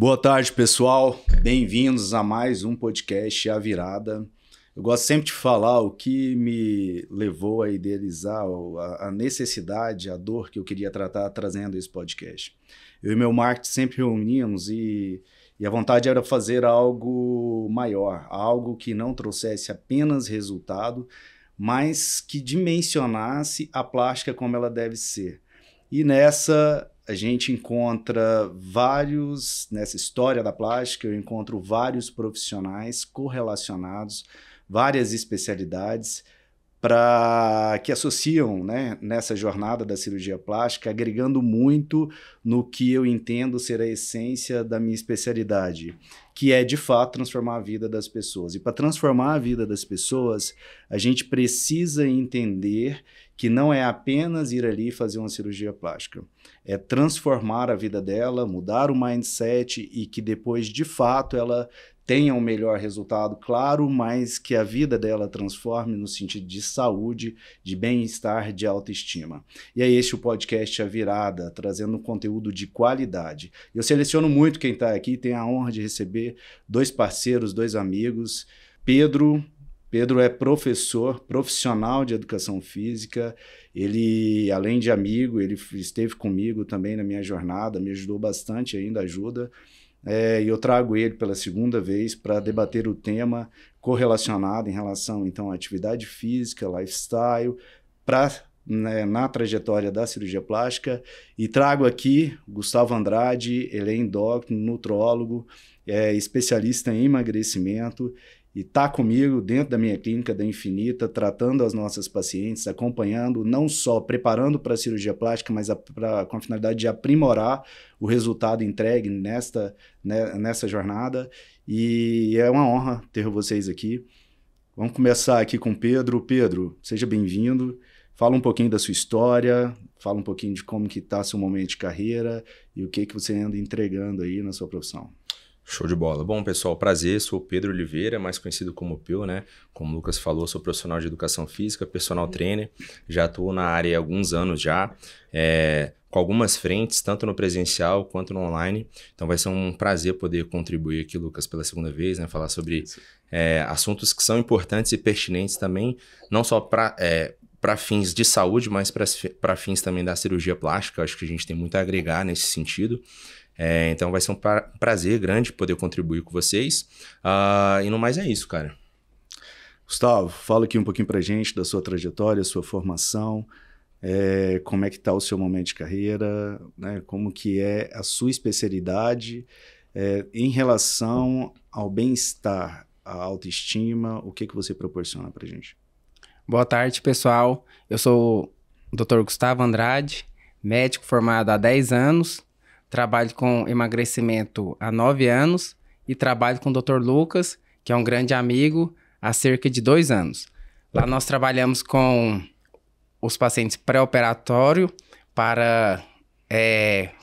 Boa tarde, pessoal. Bem-vindos a mais um podcast A Virada. Eu gosto sempre de falar o que me levou a idealizar a necessidade, a dor que eu queria tratar trazendo esse podcast. Eu e meu marketing sempre reuníamos e a vontade era fazer algo maior, algo que não trouxesse apenas resultado, mas que dimensionasse a plástica como ela deve ser. E nessa a gente encontra nessa história da plástica, eu encontro vários profissionais correlacionados, várias especialidades que associam, né, nessa jornada da cirurgia plástica, agregando muito no que eu entendo ser a essência da minha especialidade, que é, de fato, transformar a vida das pessoas. E para transformar a vida das pessoas, a gente precisa entender que não é apenas ir ali e fazer uma cirurgia plástica. É transformar a vida dela, mudar o mindset e que depois, de fato, ela tenha um melhor resultado, claro, mas que a vida dela transforme no sentido de saúde, de bem-estar, de autoestima. E é esse o podcast A Virada, trazendo um conteúdo de qualidade. Eu seleciono muito quem está aqui, tenho a honra de receber dois parceiros, dois amigos. Pedro é profissional de educação física. Ele, além de amigo, ele esteve comigo também na minha jornada, me ajudou bastante, ainda ajuda. E eu trago ele pela segunda vez para debater o tema correlacionado em relação, então, à atividade física, lifestyle, na trajetória da cirurgia plástica. E trago aqui Gustavo Andrade, ele é endócrino, nutrólogo, especialista em emagrecimento, e está comigo dentro da minha clínica da Infinita, tratando as nossas pacientes, acompanhando, não só preparando para a cirurgia plástica, mas com a finalidade de aprimorar o resultado entregue nessa jornada. E é uma honra ter vocês aqui. Vamos começar aqui com o Pedro. Pedro, seja bem-vindo. Fala um pouquinho da sua história, fala um pouquinho de como que está seu momento de carreira e o que você anda entregando aí na sua profissão. Show de bola. Bom, pessoal, prazer, sou o Pedro Oliveira, mais conhecido como Peu, né? Como o Lucas falou, sou profissional de educação física, personal trainer, já atuo na área há alguns anos já, com algumas frentes, tanto no presencial quanto no online. Então vai ser um prazer poder contribuir aqui, Lucas, pela segunda vez, né? Falar sobre assuntos que são importantes e pertinentes também, não só para fins de saúde, mas para fins também da cirurgia plástica. Acho que a gente tem muito a agregar nesse sentido. Então vai ser um prazer grande poder contribuir com vocês. E no mais é isso, cara. Gustavo, fala aqui um pouquinho pra gente da sua trajetória, sua formação, como é que está o seu momento de carreira, né? Como que é a sua especialidade em relação ao bem-estar, à autoestima, o que você proporciona pra gente? Boa tarde, pessoal. Eu sou o Dr. Gustavo Andrade, médico formado há 10 anos, trabalho com emagrecimento há 9 anos e trabalho com o Dr. Lucas, que é um grande amigo, há cerca de 2 anos. Lá nós trabalhamos com os pacientes pré-operatório para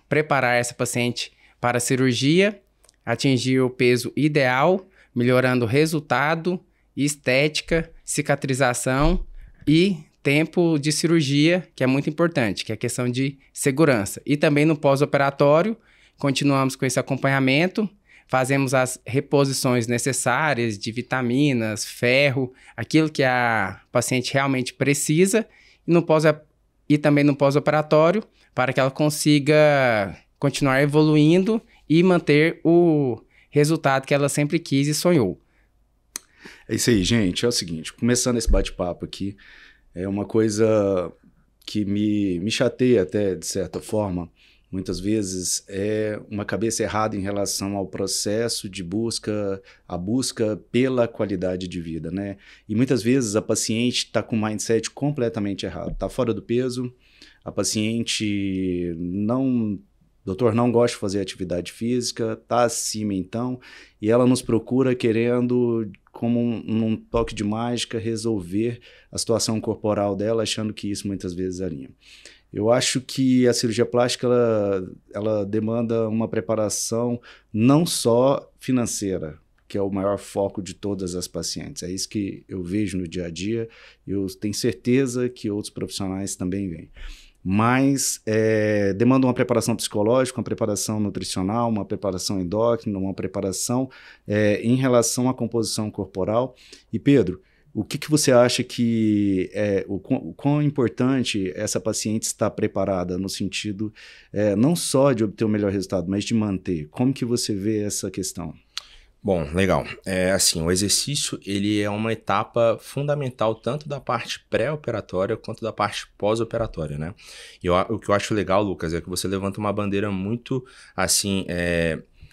preparar essa paciente para a cirurgia, atingir o peso ideal, melhorando o resultado, estética, cicatrização e tempo de cirurgia, que é muito importante, que é a questão de segurança. E também no pós-operatório, continuamos com esse acompanhamento, fazemos as reposições necessárias de vitaminas, ferro, aquilo que a paciente realmente precisa, e também no pós-operatório, para que ela consiga continuar evoluindo e manter o resultado que ela sempre quis e sonhou. É isso aí, gente. É o seguinte, começando esse bate-papo aqui, é uma coisa que me chateia até, de certa forma, muitas vezes, é uma cabeça errada em relação ao processo de a busca pela qualidade de vida, né? E muitas vezes a paciente está com o mindset completamente errado, está fora do peso, a paciente doutor não gosta de fazer atividade física, está acima então, e ela nos procura querendo, como num toque de mágica, resolver a situação corporal dela, achando que isso muitas vezes alinha. Eu acho que a cirurgia plástica ela demanda uma preparação não só financeira, que é o maior foco de todas as pacientes. É isso que eu vejo no dia a dia, eu tenho certeza que outros profissionais também veem. mas demanda uma preparação psicológica, uma preparação nutricional, uma preparação endócrina, uma preparação em relação à composição corporal. E Pedro, o que você acha que o quão importante essa paciente está preparada no sentido não só de obter o melhor resultado, mas de manter? Como que você vê essa questão? Bom, legal. Assim, o exercício, ele é uma etapa fundamental tanto da parte pré-operatória quanto da parte pós-operatória, né? E o que eu acho legal, Lucas, é que você levanta uma bandeira muito, assim,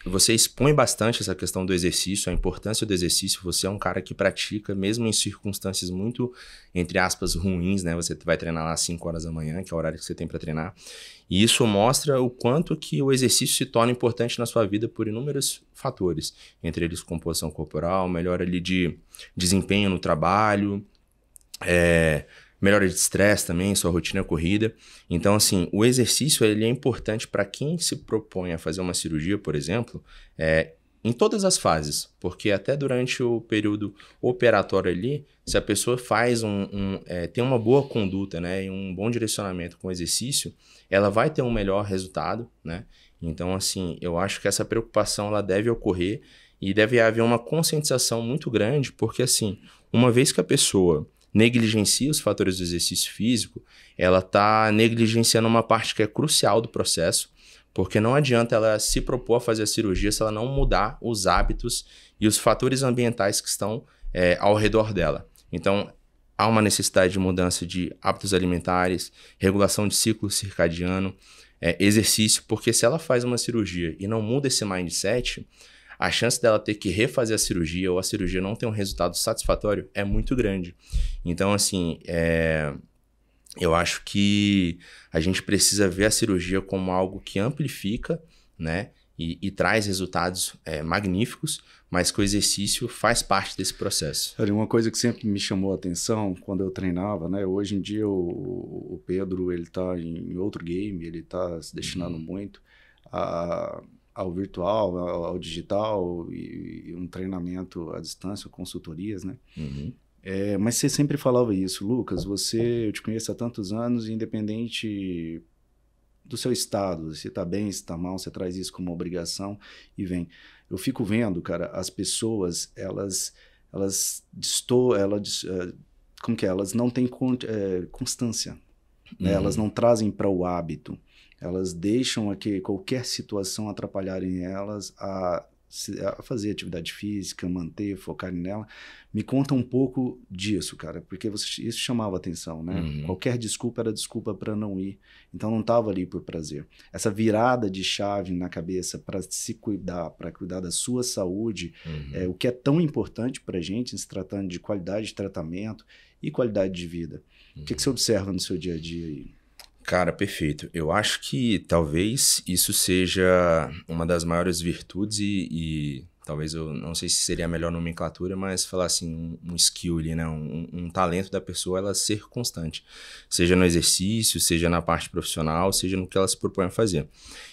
você expõe bastante essa questão do exercício, a importância do exercício. Você é um cara que pratica, mesmo em circunstâncias muito, entre aspas, ruins, né? Você vai treinar lá às 5 horas da manhã, que é o horário que você tem para treinar. E isso mostra o quanto que o exercício se torna importante na sua vida por inúmeros fatores. Entre eles, composição corporal, melhora ali de desempenho no trabalho, melhora de estresse também, sua rotina corrida. Então, assim, o exercício ele é importante para quem se propõe a fazer uma cirurgia, por exemplo, em todas as fases, porque até durante o período operatório ali, se a pessoa faz tem uma boa conduta, né, e um bom direcionamento com o exercício, ela vai ter um melhor resultado, né? Então, assim, eu acho que essa preocupação ela deve ocorrer e deve haver uma conscientização muito grande, porque, assim, uma vez que a pessoa negligencia os fatores do exercício físico, ela está negligenciando uma parte que é crucial do processo, porque não adianta ela se propor a fazer a cirurgia se ela não mudar os hábitos e os fatores ambientais que estão ao redor dela. Então, há uma necessidade de mudança de hábitos alimentares, regulação de ciclo circadiano, exercício, porque se ela faz uma cirurgia e não muda esse mindset, a chance dela ter que refazer a cirurgia ou a cirurgia não ter um resultado satisfatório é muito grande. Então, assim, eu acho que a gente precisa ver a cirurgia como algo que amplifica, né? E traz resultados magníficos, mas que o exercício faz parte desse processo. Olha, uma coisa que sempre me chamou a atenção quando eu treinava, né? Hoje em dia o Pedro ele está em outro game, ele está se destinando muito ao virtual, ao digital e um treinamento à distância, consultorias, né? Uhum. Mas você sempre falava isso, Lucas, eu te conheço há tantos anos, independente do seu estado, se tá bem, se tá mal, você traz isso como obrigação e vem. Eu fico vendo, cara, as pessoas, elas não têm constância, né? Elas não trazem para o hábito, elas deixam qualquer situação atrapalharem elas a fazer atividade física, manter, focar nela. Me conta um pouco disso, cara, porque isso chamava atenção, né? Uhum. Qualquer desculpa era desculpa para não ir, então não estava ali por prazer. Essa virada de chave na cabeça para se cuidar, para cuidar da sua saúde, o que é tão importante para a gente, se tratando de qualidade de tratamento e qualidade de vida. O que você observa no seu dia a dia aí? Cara, perfeito. Eu acho que talvez isso seja uma das maiores virtudes e talvez eu não sei se seria a melhor nomenclatura, mas falar assim, um skill ali, né? Um talento da pessoa, ela ser constante. Seja no exercício, seja na parte profissional, seja no que ela se propõe a fazer.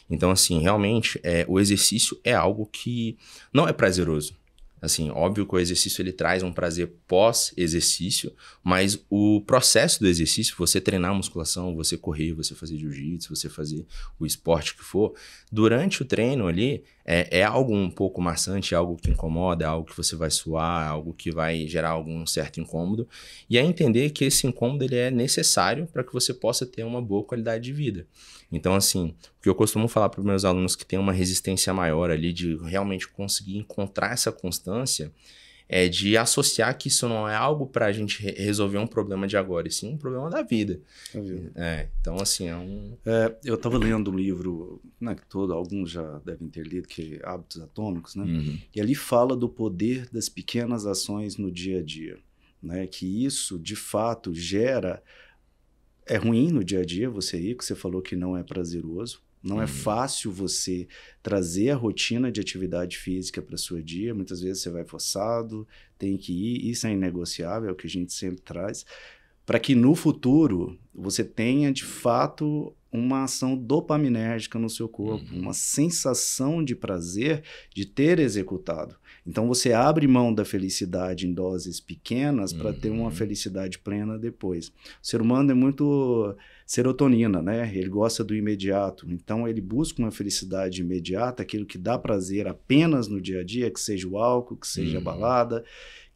Então, assim, realmente, o exercício é algo que não é prazeroso. Assim, óbvio que o exercício ele traz um prazer pós-exercício, mas o processo do exercício, você treinar musculação, você correr, você fazer jiu-jitsu, você fazer o esporte que for, durante o treino ali, é algo um pouco maçante, é algo que incomoda, é algo que você vai suar, é algo que vai gerar algum certo incômodo, e é entender que esse incômodo ele é necessário para que você possa ter uma boa qualidade de vida. Então, assim, o que eu costumo falar para os meus alunos que têm uma resistência maior ali, de realmente conseguir encontrar essa constância, é de associar que isso não é algo para a gente resolver um problema de agora, e sim um problema da vida. Então, assim, eu estava lendo um livro, né, que alguns já devem ter lido, que é Hábitos Atômicos, né? E ali fala do poder das pequenas ações no dia a dia, né? Que isso, de fato, gera... É ruim no dia a dia você ir, que você falou que não é prazeroso. Não é fácil você trazer a rotina de atividade física para o seu dia. Muitas vezes você vai forçado, tem que ir. Isso é inegociável, é o que a gente sempre traz. Para que no futuro você tenha, de fato, uma ação dopaminérgica no seu corpo, uma sensação de prazer de ter executado. Então você abre mão da felicidade em doses pequenas para ter uma felicidade plena depois. O ser humano é muito serotonina, né? Ele gosta do imediato. Então ele busca uma felicidade imediata, aquilo que dá prazer apenas no dia a dia, que seja o álcool, que seja a balada,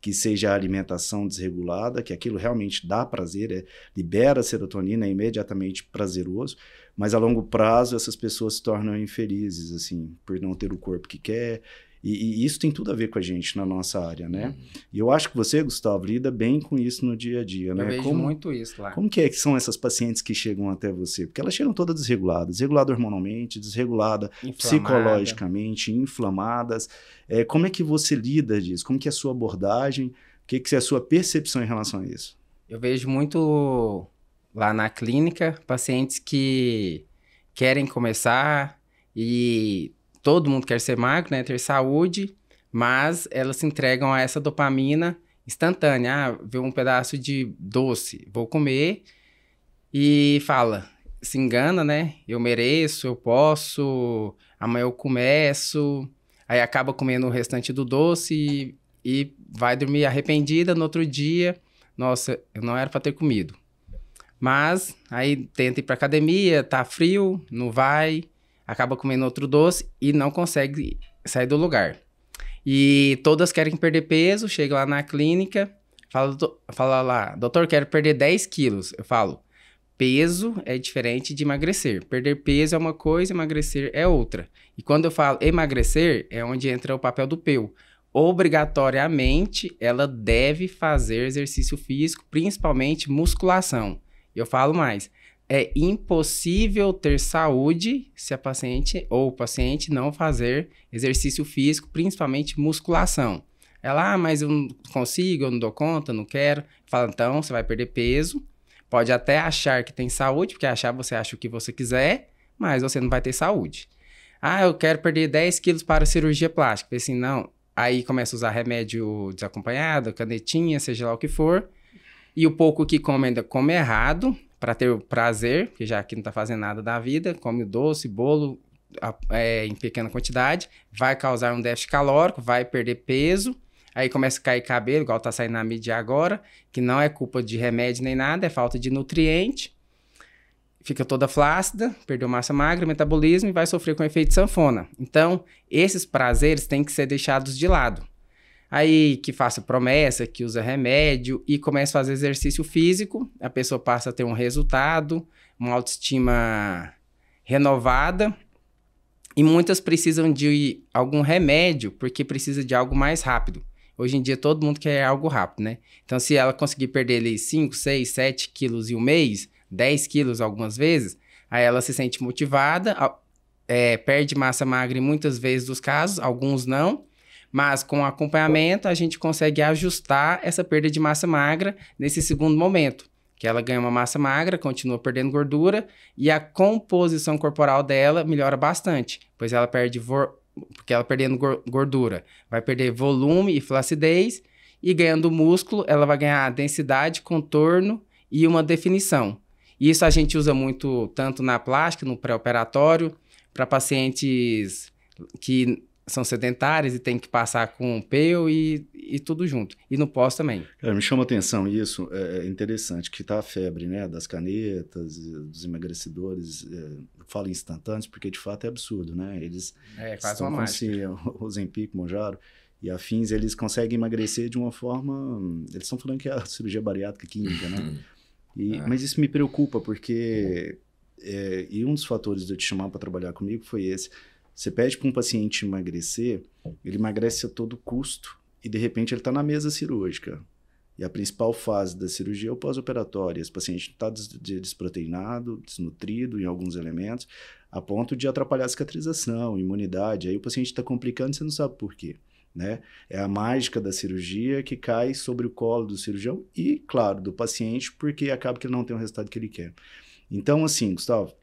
que seja a alimentação desregulada, que aquilo realmente dá prazer, libera serotonina, é imediatamente prazeroso, mas a longo prazo essas pessoas se tornam infelizes, assim, por não ter o corpo que quer, e isso tem tudo a ver com a gente na nossa área, né? E eu acho que você, Gustavo, lida bem com isso no dia a dia, né? Eu vejo muito isso lá. Como que são essas pacientes que chegam até você? Porque elas chegam todas desreguladas, desregulada hormonalmente, desregulada psicologicamente, inflamadas. Como é que você lida disso? Como que é a sua abordagem? O que é a sua percepção em relação a isso? Eu vejo muito lá na clínica pacientes que querem começar e todo mundo quer ser magro, né? Ter saúde, mas elas se entregam a essa dopamina instantânea. Ah, vê um pedaço de doce, vou comer e se engana, né? Eu mereço, eu posso, amanhã eu começo, aí acaba comendo o restante do doce e vai dormir arrependida no outro dia. Nossa, eu não era para ter comido. Mas aí tenta ir para academia, tá frio, não vai, acaba comendo outro doce e não consegue sair do lugar. E todas querem perder peso, chega lá na clínica, fala lá, doutor, quero perder 10 quilos. Eu falo, peso é diferente de emagrecer. Perder peso é uma coisa, emagrecer é outra. E quando eu falo emagrecer, é onde entra o papel do PEU. Obrigatoriamente, ela deve fazer exercício físico, principalmente musculação. Eu falo mais, é impossível ter saúde se a paciente ou o paciente não fazer exercício físico, principalmente musculação. Ela, mas eu não consigo, eu não dou conta, não quero. Fala, então, você vai perder peso, pode até achar que tem saúde, porque você acha o que você quiser, mas você não vai ter saúde. Ah, eu quero perder 10 quilos para cirurgia plástica. Eu assim, não. Aí começa a usar remédio desacompanhado, canetinha, seja lá o que for. E o pouco que come ainda come errado, para ter o prazer, porque já que não está fazendo nada da vida, come doce, bolo em pequena quantidade, vai causar um déficit calórico, vai perder peso, aí começa a cair cabelo, igual está saindo na mídia agora, que não é culpa de remédio nem nada, é falta de nutriente, fica toda flácida, perdeu massa magra, metabolismo e vai sofrer com efeito sanfona. Então, esses prazeres têm que ser deixados de lado. Aí que faça promessa, que usa remédio e começa a fazer exercício físico, a pessoa passa a ter um resultado, uma autoestima renovada e muitas precisam de algum remédio porque precisa de algo mais rápido. Hoje em dia todo mundo quer algo rápido, né? Então se ela conseguir perder ali 5, 6, 7 quilos em um mês, 10 quilos algumas vezes, aí ela se sente motivada, perde massa magra em muitas vezes dos casos, alguns não. Mas com acompanhamento a gente consegue ajustar essa perda de massa magra nesse segundo momento. Que ela ganha uma massa magra, continua perdendo gordura e a composição corporal dela melhora bastante. Pois ela porque ela perdendo gordura vai perder volume e flacidez e ganhando músculo ela vai ganhar densidade, contorno e uma definição. Isso a gente usa muito tanto na plástica, no pré-operatório, para pacientes que são sedentárias e tem que passar com PEU e tudo junto. E no pós também. Me chama a atenção isso, é interessante, que tá a febre, né, das canetas, dos emagrecedores, eu falo instantâneos porque de fato é absurdo, né? Eles quase uma mágica. O Ozempic, Mounjaro e afins, eles conseguem emagrecer de uma forma, eles estão falando que é a cirurgia bariátrica química, né? Mas isso me preocupa porque, e um dos fatores de eu te chamar para trabalhar comigo foi esse. Você pede para um paciente emagrecer, ele emagrece a todo custo e de repente ele está na mesa cirúrgica. E a principal fase da cirurgia é o pós-operatório. Esse paciente está desproteinado, desnutrido em alguns elementos, a ponto de atrapalhar a cicatrização, imunidade. Aí o paciente está complicando e você não sabe por quê, né? É a mágica da cirurgia que cai sobre o colo do cirurgião e, claro, do paciente, porque acaba que ele não tem o resultado que ele quer. Então, assim, Gustavo,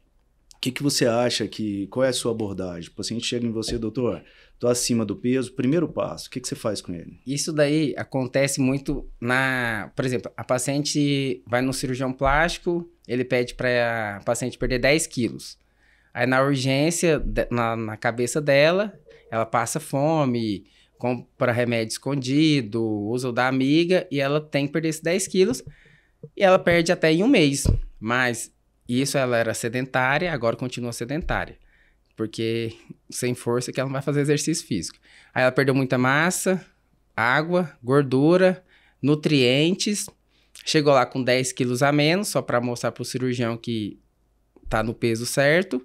o que você acha qual é a sua abordagem? O paciente chega em você, doutor, tô acima do peso, primeiro passo, o que você faz com ele? Isso daí acontece muito por exemplo, a paciente vai no cirurgião plástico, ele pede para a paciente perder 10 quilos. Aí na urgência, na cabeça dela, ela passa fome, compra remédio escondido, usa o da amiga e ela tem que perder esses 10 quilos e ela perde até em um mês. Mas isso ela era sedentária, agora continua sedentária. Porque sem força que ela não vai fazer exercício físico. Aí ela perdeu muita massa, água, gordura, nutrientes. Chegou lá com 10 quilos a menos, só para mostrar para o cirurgião que tá no peso certo.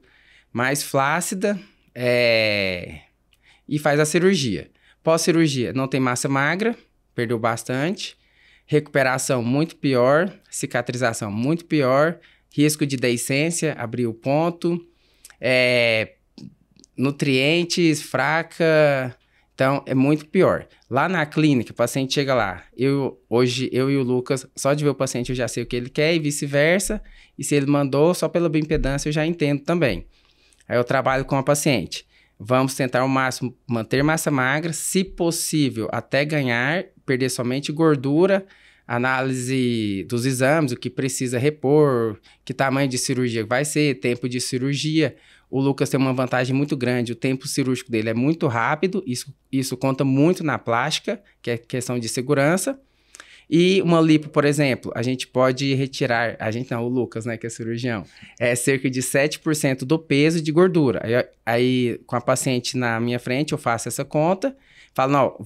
Mais flácida e faz a cirurgia. Pós-cirurgia, não tem massa magra, perdeu bastante. Recuperação muito pior, cicatrização muito pior. Risco de deiscência, abriu o ponto. Nutrientes, fraca, então é muito pior. Lá na clínica, o paciente chega lá, hoje eu e o Lucas, só de ver o paciente eu já sei o que ele quer e vice-versa, e se ele mandou, só pela bioimpedância eu já entendo também. Aí eu trabalho com a paciente, vamos tentar ao máximo manter massa magra, se possível até ganhar, perder somente gordura, análise dos exames, o que precisa repor, que tamanho de cirurgia vai ser, tempo de cirurgia. O Lucas tem uma vantagem muito grande, o tempo cirúrgico dele é muito rápido, isso conta muito na plástica, que é questão de segurança. E uma lipo, por exemplo, a gente pode retirar, o Lucas, né, que é cirurgião, cerca de 7% do peso de gordura. Aí, com a paciente na minha frente, eu faço essa conta, falo, não,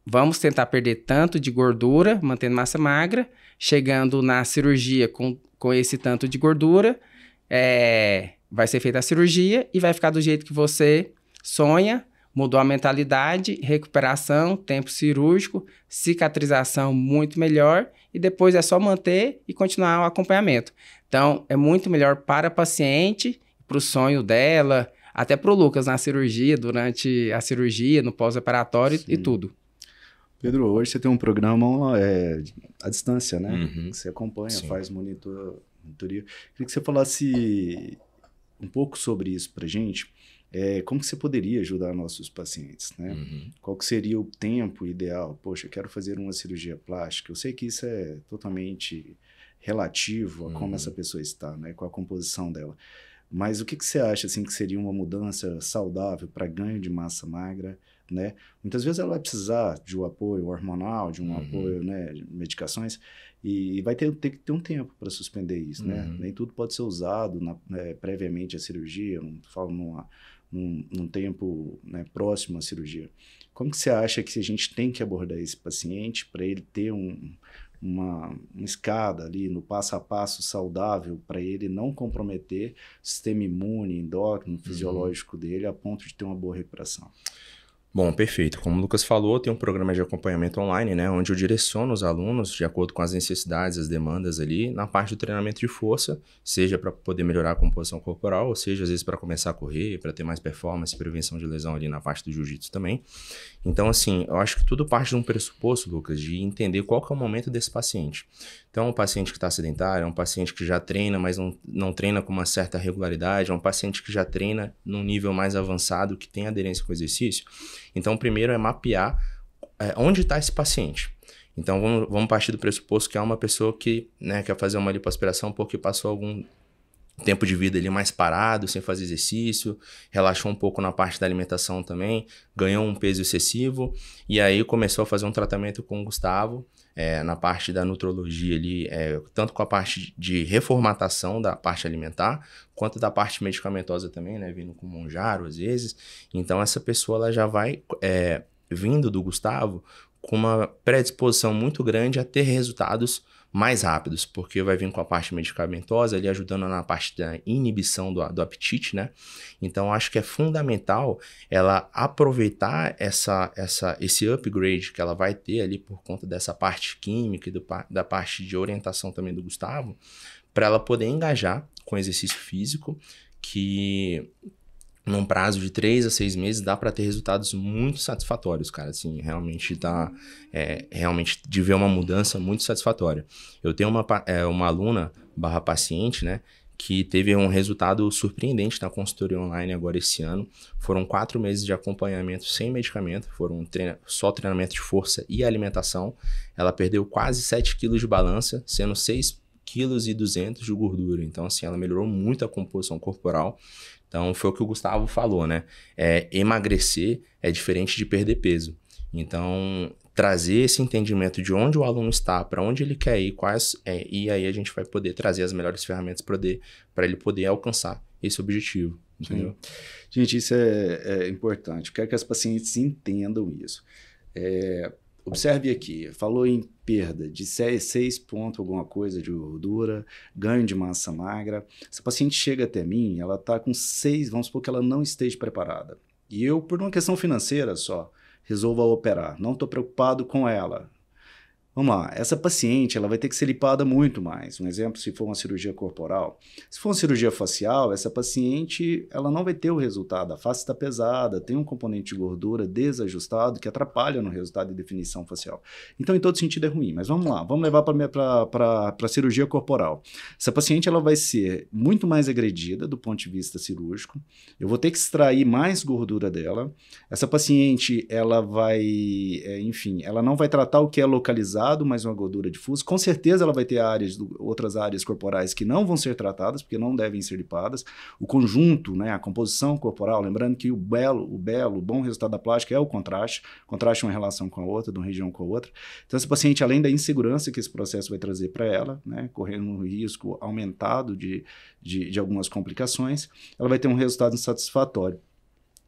vamos tentar perder tanto de gordura, mantendo massa magra, chegando na cirurgia com esse tanto de gordura, vai ser feita a cirurgia e vai ficar do jeito que você sonha, mudou a mentalidade, recuperação, tempo cirúrgico, cicatrização muito melhor e depois é só manter e continuar o acompanhamento. Então, é muito melhor para a paciente, para o sonho dela, até para o Lucas na cirurgia, durante a cirurgia, no pós-operatório e tudo. Pedro, hoje você tem um programa à distância, né? Uhum. Que você acompanha, Sim. faz monitoria. Queria que você falasse um pouco sobre isso pra gente. Como que você poderia ajudar nossos pacientes, né? Uhum. Qual que seria o tempo ideal? Poxa, eu quero fazer uma cirurgia plástica. Eu sei que isso é totalmente relativo a como essa pessoa está, né? Com a composição dela. Mas o que você acha assim, que seria uma mudança saudável para ganho de massa magra, né? Muitas vezes ela vai precisar de um apoio hormonal, de um apoio, né, de medicações, e vai ter que ter um tempo para suspender isso, né? Nem tudo pode ser usado previamente à cirurgia, não falo num tempo, né, próximo à cirurgia. Como que você acha que a gente tem que abordar esse paciente para ele ter uma escada ali no passo a passo saudável para ele não comprometer o sistema imune, endócrino, fisiológico dele a ponto de ter uma boa recuperação? Bom, perfeito. Como o Lucas falou, tem um programa de acompanhamento online, né, onde eu direciono os alunos de acordo com as necessidades, as demandas ali, na parte do treinamento de força, seja para poder melhorar a composição corporal, ou seja, às vezes para começar a correr, para ter mais performance, prevenção de lesão ali na parte do jiu-jitsu também. Então, assim, eu acho que tudo parte de um pressuposto, Lucas, de entender qual que é o momento desse paciente. Então, um paciente que está sedentário, é um paciente que já treina, mas não treina com uma certa regularidade, é um paciente que já treina num nível mais avançado, que tem aderência com o exercício. Então, primeiro é mapear onde está esse paciente. Então, vamos partir do pressuposto que é uma pessoa que, né, quer fazer uma lipoaspiração porque passou algum tempo de vida ali mais parado, sem fazer exercício, relaxou um pouco na parte da alimentação também, ganhou um peso excessivo, e aí começou a fazer um tratamento com o Gustavo, na parte da nutrologia ali, tanto com a parte de reformatação da parte alimentar, quanto da parte medicamentosa também, né, vindo com Monjaro às vezes. Então essa pessoa ela já vai vindo do Gustavo com uma predisposição muito grande a ter resultados mais rápidos, porque vai vir com a parte medicamentosa ali ajudando na parte da inibição do apetite, né? Então acho que é fundamental ela aproveitar esse upgrade que ela vai ter ali por conta dessa parte química e da parte de orientação também do Gustavo, para ela poder engajar com exercício físico, que num prazo de 3 a 6 meses dá para ter resultados muito satisfatórios, cara, assim, realmente dá, realmente de ver uma mudança muito satisfatória. Eu tenho uma aluna / paciente, né, que teve um resultado surpreendente na consultoria online agora esse ano. Foram 4 meses de acompanhamento sem medicamento, foram só treinamento de força e alimentação. Ela perdeu quase 7 quilos de balança, sendo 6,2 kg de gordura. Então, assim, ela melhorou muito a composição corporal. Então, foi o que o Gustavo falou, né? Emagrecer é diferente de perder peso. Então, trazer esse entendimento de onde o aluno está, para onde ele quer ir, e aí a gente vai poder trazer as melhores ferramentas para ele poder alcançar esse objetivo, entendeu? Sim. Gente, isso é importante. Eu quero que as pacientes entendam isso. Observe aqui, falou em perda de 6 pontos alguma coisa de gordura, ganho de massa magra. Se a paciente chega até mim, ela está com 6, vamos supor que ela não esteja preparada. E eu, por uma questão financeira só, resolvo operar. Não estou preocupado com ela. Vamos lá, essa paciente ela vai ter que ser lipada muito mais. Um exemplo, se for uma cirurgia corporal. Se for uma cirurgia facial, essa paciente ela não vai ter o resultado. A face está pesada, tem um componente de gordura desajustado que atrapalha no resultado de definição facial. Então, em todo sentido é ruim. Mas vamos lá, vamos levar para a cirurgia corporal. Essa paciente ela vai ser muito mais agredida do ponto de vista cirúrgico. Eu vou ter que extrair mais gordura dela. Essa paciente ela vai, ela não vai tratar o que é localizado, mais uma gordura difusa. Com certeza ela vai ter outras áreas corporais que não vão ser tratadas, porque não devem ser lipadas. O conjunto, né, a composição corporal, lembrando que o bom resultado da plástica é o contraste. Contraste uma relação com a outra, de uma região com a outra. Então, essa paciente, além da insegurança que esse processo vai trazer para ela, né, correndo um risco aumentado de algumas complicações, ela vai ter um resultado insatisfatório.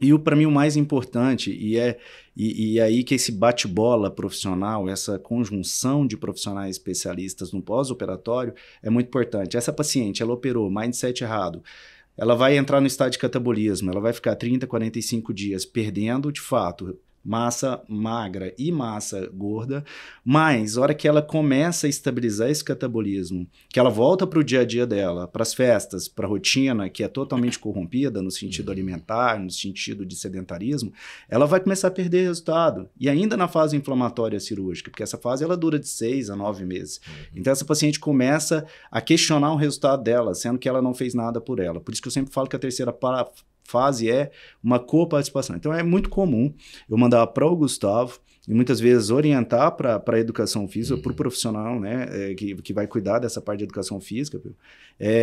E para mim o mais importante, e aí que esse bate-bola profissional, essa conjunção de profissionais especialistas no pós-operatório é muito importante. Essa paciente, ela operou mindset errado, ela vai entrar no estado de catabolismo, ela vai ficar 30, 45 dias perdendo, de fato, massa magra e massa gorda, mas a hora que ela começa a estabilizar esse catabolismo, que ela volta para o dia a dia dela, para as festas, para a rotina, que é totalmente corrompida no sentido alimentar, no sentido de sedentarismo, ela vai começar a perder resultado. E ainda na fase inflamatória cirúrgica, porque essa fase ela dura de 6 a 9 meses. Então essa paciente começa a questionar o resultado dela, sendo que ela não fez nada por ela. Por isso que eu sempre falo que a terceira fase é uma coparticipação. Então é muito comum eu mandar para o Gustavo e muitas vezes orientar para a educação física, para o profissional, né, que vai cuidar dessa parte de educação física,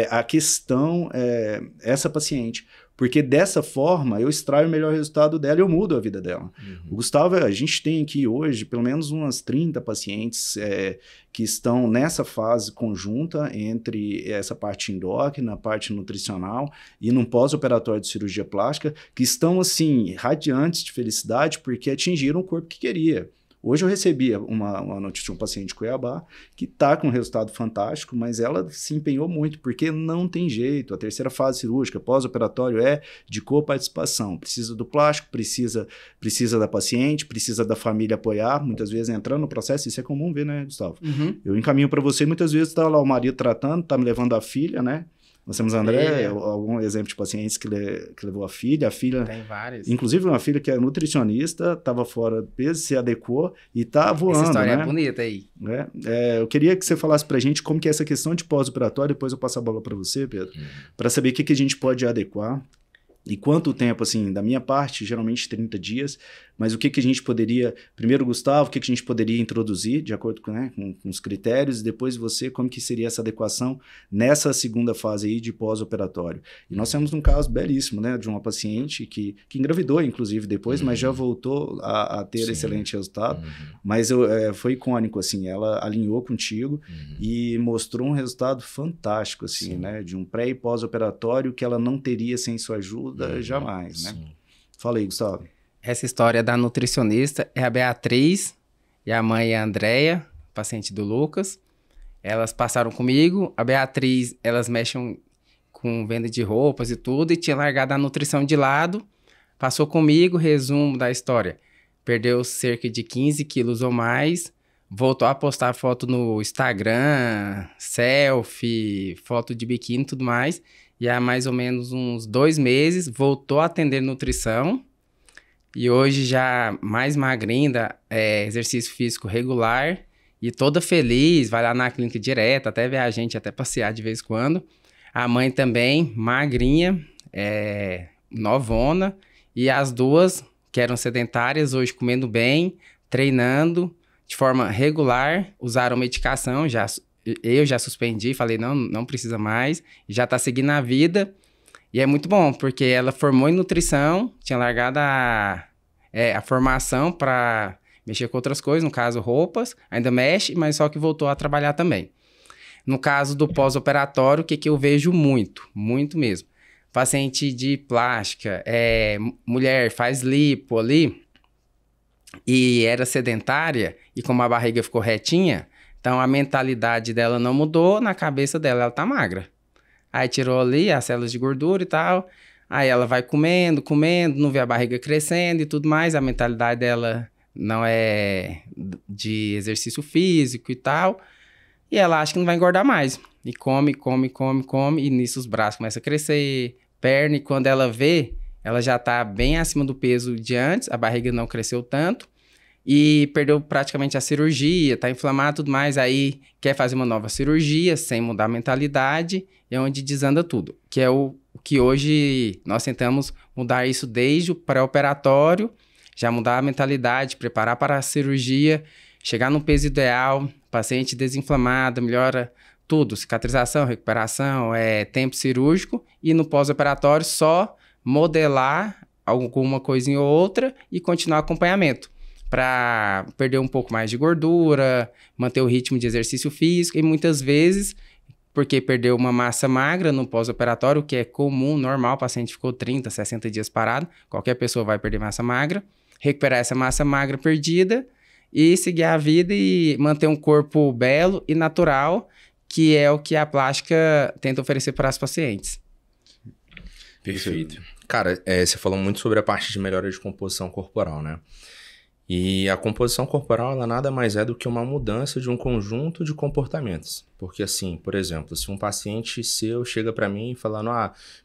a questão é essa paciente. Porque dessa forma eu extraio o melhor resultado dela e eu mudo a vida dela. O Gustavo, a gente tem aqui hoje pelo menos umas 30 pacientes que estão nessa fase conjunta entre essa parte endócrina, a parte nutricional e num pós-operatório de cirurgia plástica, que estão assim, radiantes de felicidade porque atingiram o corpo que queria. Hoje eu recebi uma notícia de um paciente de Cuiabá que está com um resultado fantástico, mas ela se empenhou muito, porque não tem jeito. A terceira fase cirúrgica, pós-operatório, é de coparticipação. Precisa do plástico, precisa da paciente, precisa da família apoiar, muitas vezes entrando no processo. Isso é comum ver, né, Gustavo? Eu encaminho para você, muitas vezes está lá o marido tratando, está me levando a filha, né? Nós temos a André, algum exemplo de pacientes que levou a filha. Tem várias. Inclusive uma filha que é nutricionista, estava fora do peso, se adequou e está voando. Essa história é bonita aí. Eu queria que você falasse para a gente como que é essa questão de pós-operatório, depois eu passo a bola para você, Pedro, para saber o que a gente pode adequar. E quanto tempo, assim, da minha parte, geralmente 30 dias, mas o que a gente poderia, primeiro Gustavo, o que a gente poderia introduzir, de acordo com os critérios, e depois você, como que seria essa adequação nessa segunda fase aí de pós-operatório. E nós temos um caso belíssimo, né, de uma paciente que engravidou, inclusive, depois, mas já voltou a ter excelente resultado, mas foi icônico, assim, ela alinhou contigo e mostrou um resultado fantástico, assim, né, de um pré e pós-operatório que ela não teria sem sua ajuda jamais, né? Fala aí, Gustavo. Essa história da nutricionista é a Beatriz e a mãe é a Andréia, paciente do Lucas. Elas passaram comigo. A Beatriz, elas mexem com venda de roupas e tudo, e tinha largado a nutrição de lado. Passou comigo, resumo da história. Perdeu cerca de 15 quilos ou mais, voltou a postar foto no Instagram, selfie, foto de biquíni e tudo mais. E há mais ou menos uns 2 meses, voltou a atender nutrição. E hoje já mais magrinha, exercício físico regular e toda feliz, vai lá na clínica direto, até ver a gente, até passear de vez em quando. A mãe também, magrinha, novona, e as duas, que eram sedentárias, hoje comendo bem, treinando de forma regular, usaram medicação, eu já suspendi, falei, não precisa mais, já tá seguindo a vida, e é muito bom, porque ela formou em nutrição, tinha largado a formação para mexer com outras coisas, no caso roupas, ainda mexe, mas só que voltou a trabalhar também. No caso do pós-operatório, o que eu vejo muito mesmo, paciente de plástica, mulher faz lipo ali, e era sedentária, e como a barriga ficou retinha, então a mentalidade dela não mudou, na cabeça dela ela tá magra. Aí tirou ali as células de gordura e tal, aí ela vai comendo, não vê a barriga crescendo e tudo mais, a mentalidade dela não é de exercício físico e tal, e ela acha que não vai engordar mais. E come, e nisso os braços começam a crescer, perna, e quando ela vê, ela já tá bem acima do peso de antes, a barriga não cresceu tanto, e perdeu praticamente a cirurgia, tá inflamado e tudo mais, aí quer fazer uma nova cirurgia sem mudar a mentalidade, é onde desanda tudo, que é o que hoje nós tentamos mudar isso desde o pré-operatório, já mudar a mentalidade, preparar para a cirurgia, chegar no peso ideal, paciente desinflamada, melhora tudo, cicatrização, recuperação, tempo cirúrgico, e no pós-operatório só modelar alguma coisinha ou outra e continuar o acompanhamento, para perder um pouco mais de gordura, manter o ritmo de exercício físico, e muitas vezes, porque perdeu uma massa magra no pós-operatório, que é comum, normal, o paciente ficou 30, 60 dias parado, qualquer pessoa vai perder massa magra, recuperar essa massa magra perdida e seguir a vida e manter um corpo belo e natural, que é o que a plástica tenta oferecer para as pacientes. Perfeito. Cara, você falou muito sobre a parte de melhora de composição corporal, né? E a composição corporal, ela nada mais é do que uma mudança de um conjunto de comportamentos. Porque assim, por exemplo, se um paciente seu chega para mim falando,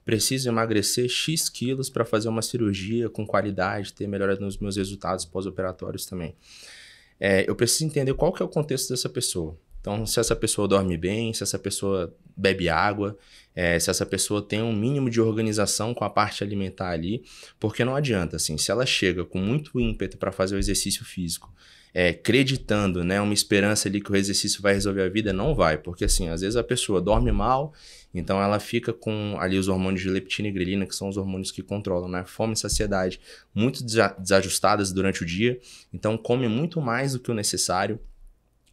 preciso emagrecer X quilos para fazer uma cirurgia com qualidade, ter melhora nos meus resultados pós-operatórios também. Eu preciso entender qual que é o contexto dessa pessoa. Então, se essa pessoa dorme bem, se essa pessoa bebe água, se essa pessoa tem um mínimo de organização com a parte alimentar ali, porque não adianta, assim, se ela chega com muito ímpeto para fazer o exercício físico, acreditando, né, uma esperança ali que o exercício vai resolver a vida, não vai, porque assim, às vezes a pessoa dorme mal, então ela fica com ali os hormônios de leptina e grelina, que são os hormônios que controlam, né, fome e saciedade, muito desajustadas durante o dia, então come muito mais do que o necessário,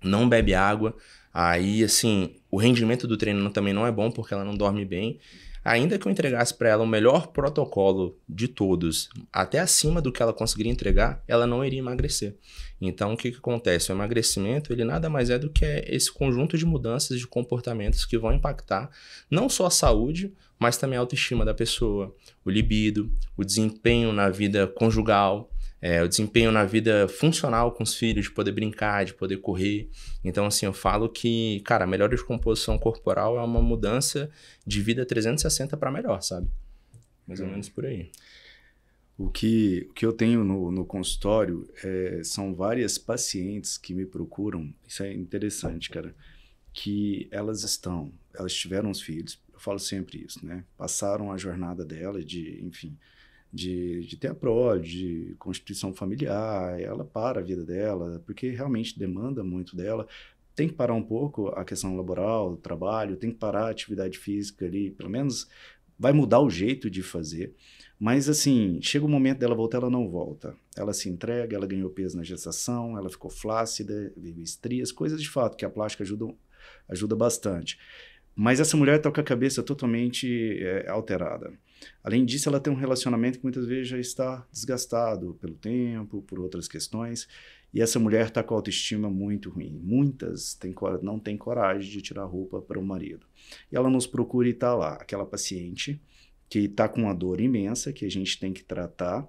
não bebe água, aí assim, o rendimento do treino também não é bom porque ela não dorme bem. Ainda que eu entregasse para ela o melhor protocolo de todos, até acima do que ela conseguiria entregar, ela não iria emagrecer. Então, o que acontece? O emagrecimento, ele nada mais é do que esse conjunto de mudanças de comportamentos que vão impactar não só a saúde, mas também a autoestima da pessoa, o libido, o desempenho na vida conjugal, o desempenho na vida funcional com os filhos, de poder brincar, de poder correr. Então, assim, eu falo que, cara, a melhora de composição corporal é uma mudança de vida 360 para melhor, sabe? Mais ou menos por aí. O que eu tenho no consultório são várias pacientes que me procuram, isso é interessante, cara, que elas tiveram os filhos, eu falo sempre isso, né? Passaram a jornada dela de ter a prole, de constituição familiar, ela para a vida dela, porque realmente demanda muito dela. Tem que parar um pouco a questão laboral, trabalho, tem que parar a atividade física ali, pelo menos vai mudar o jeito de fazer. Mas assim, chega o momento dela voltar, ela não volta. Ela se entrega, ela ganhou peso na gestação, ela ficou flácida, vive estrias, coisas de fato que a plástica ajuda bastante. Mas essa mulher está com a cabeça totalmente alterada. Além disso, ela tem um relacionamento que muitas vezes já está desgastado pelo tempo, por outras questões. E essa mulher está com a autoestima muito ruim. Muitas não têm coragem de tirar a roupa para o marido. E ela nos procura e está lá, aquela paciente que está com uma dor imensa, que a gente tem que tratar.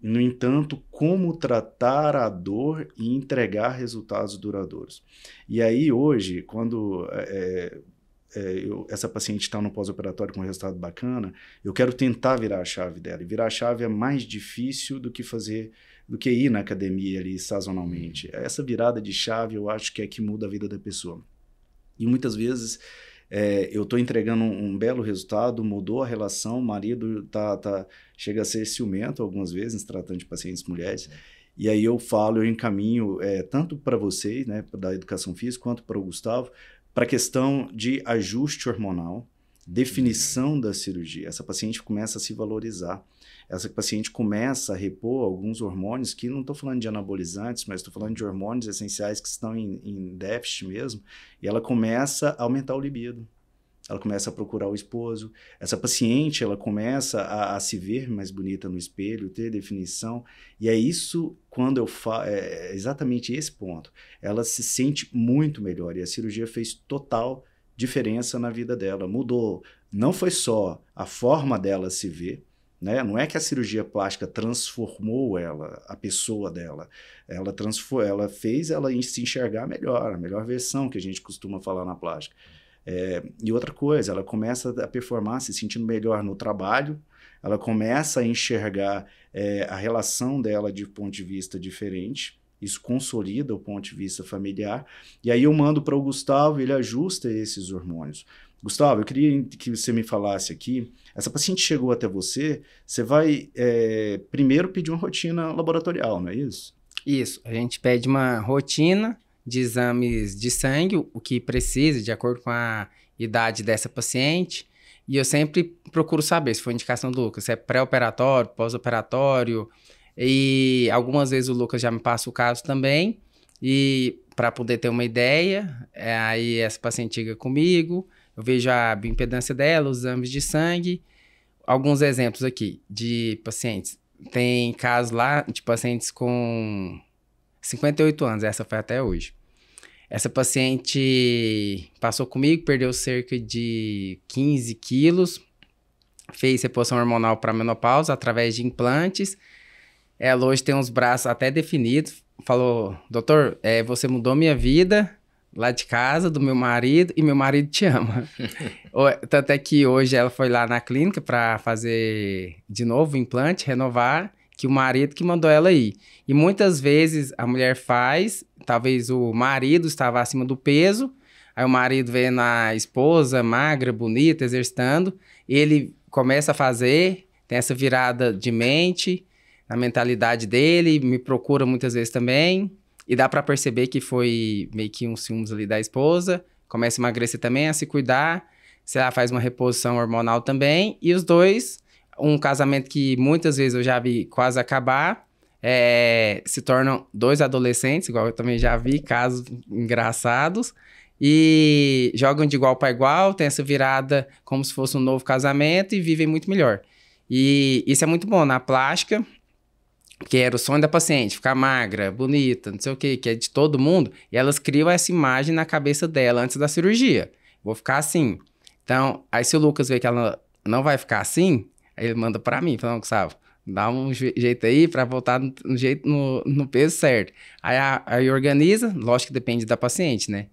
No entanto, como tratar a dor e entregar resultados duradouros. E aí, hoje, quando essa paciente está no pós-operatório com um resultado bacana, eu quero tentar virar a chave dela. E virar a chave é mais difícil do que ir na academia ali sazonalmente. Essa virada de chave eu acho que é que muda a vida da pessoa. E muitas vezes eu estou entregando um belo resultado, mudou a relação, o marido chega a ser ciumento algumas vezes, tratando de pacientes mulheres, e aí eu encaminho tanto para vocês, né, da educação física, quanto para o Gustavo, para a questão de ajuste hormonal, definição da cirurgia. Essa paciente começa a se valorizar. Essa paciente começa a repor alguns hormônios, que não estou falando de anabolizantes, mas estou falando de hormônios essenciais que estão em déficit mesmo, e ela começa a aumentar o libido. Ela começa a procurar o esposo. Essa paciente, ela começa a se ver mais bonita no espelho, ter definição. E é isso, quando eu falo, é exatamente esse ponto. Ela se sente muito melhor, e a cirurgia fez total diferença na vida dela. Mudou. Não foi só a forma dela se ver, né? Não é que a cirurgia plástica transformou ela, a pessoa dela. Ela fez ela se enxergar melhor, a melhor versão que a gente costuma falar na plástica. E outra coisa, ela começa a performar se sentindo melhor no trabalho, ela começa a enxergar a relação dela de ponto de vista diferente, isso consolida o ponto de vista familiar, e aí eu mando para o Gustavo, ele ajusta esses hormônios. Gustavo, eu queria que você me falasse aqui, essa paciente chegou até você, você vai primeiro pedir uma rotina laboratorial, não é isso? Isso, a gente pede uma rotina de exames de sangue, o que precisa, de acordo com a idade dessa paciente. E eu sempre procuro saber, se for indicação do Lucas, se é pré-operatório, pós-operatório. E algumas vezes o Lucas já me passa o caso também. E para poder ter uma ideia, aí essa paciente chega comigo, eu vejo a bioimpedância dela, os exames de sangue. Alguns exemplos aqui de pacientes. Tem casos lá de pacientes com 58 anos, essa foi até hoje. Essa paciente passou comigo, perdeu cerca de 15 quilos, fez reposição hormonal para menopausa através de implantes. Ela hoje tem os braços até definidos. Falou, doutor, você mudou minha vida lá de casa, do meu marido, e meu marido te ama. Tanto é que hoje ela foi lá na clínica para fazer de novo o implante, renovar, que o marido que mandou ela ir. E muitas vezes a mulher faz, talvez o marido estava acima do peso, aí o marido vê na esposa magra, bonita, exercitando, ele começa a fazer, tem essa virada de mente, na mentalidade dele, me procura muitas vezes também, e dá para perceber que foi meio que um ciúmes ali da esposa, começa a emagrecer também, a se cuidar, se ela faz uma reposição hormonal também, e os dois, um casamento que muitas vezes eu já vi quase acabar, se tornam dois adolescentes, igual eu também já vi casos engraçados, e jogam de igual para igual, tem essa virada como se fosse um novo casamento e vivem muito melhor. E isso é muito bom na plástica, que era o sonho da paciente, ficar magra, bonita, não sei o que é de todo mundo, e elas criam essa imagem na cabeça dela antes da cirurgia. Vou ficar assim. Então, aí se o Lucas vê que ela não vai ficar assim, aí ele manda pra mim, falando, Gustavo, dá um jeito aí pra voltar no peso certo. Aí organiza, lógico que depende da paciente, né?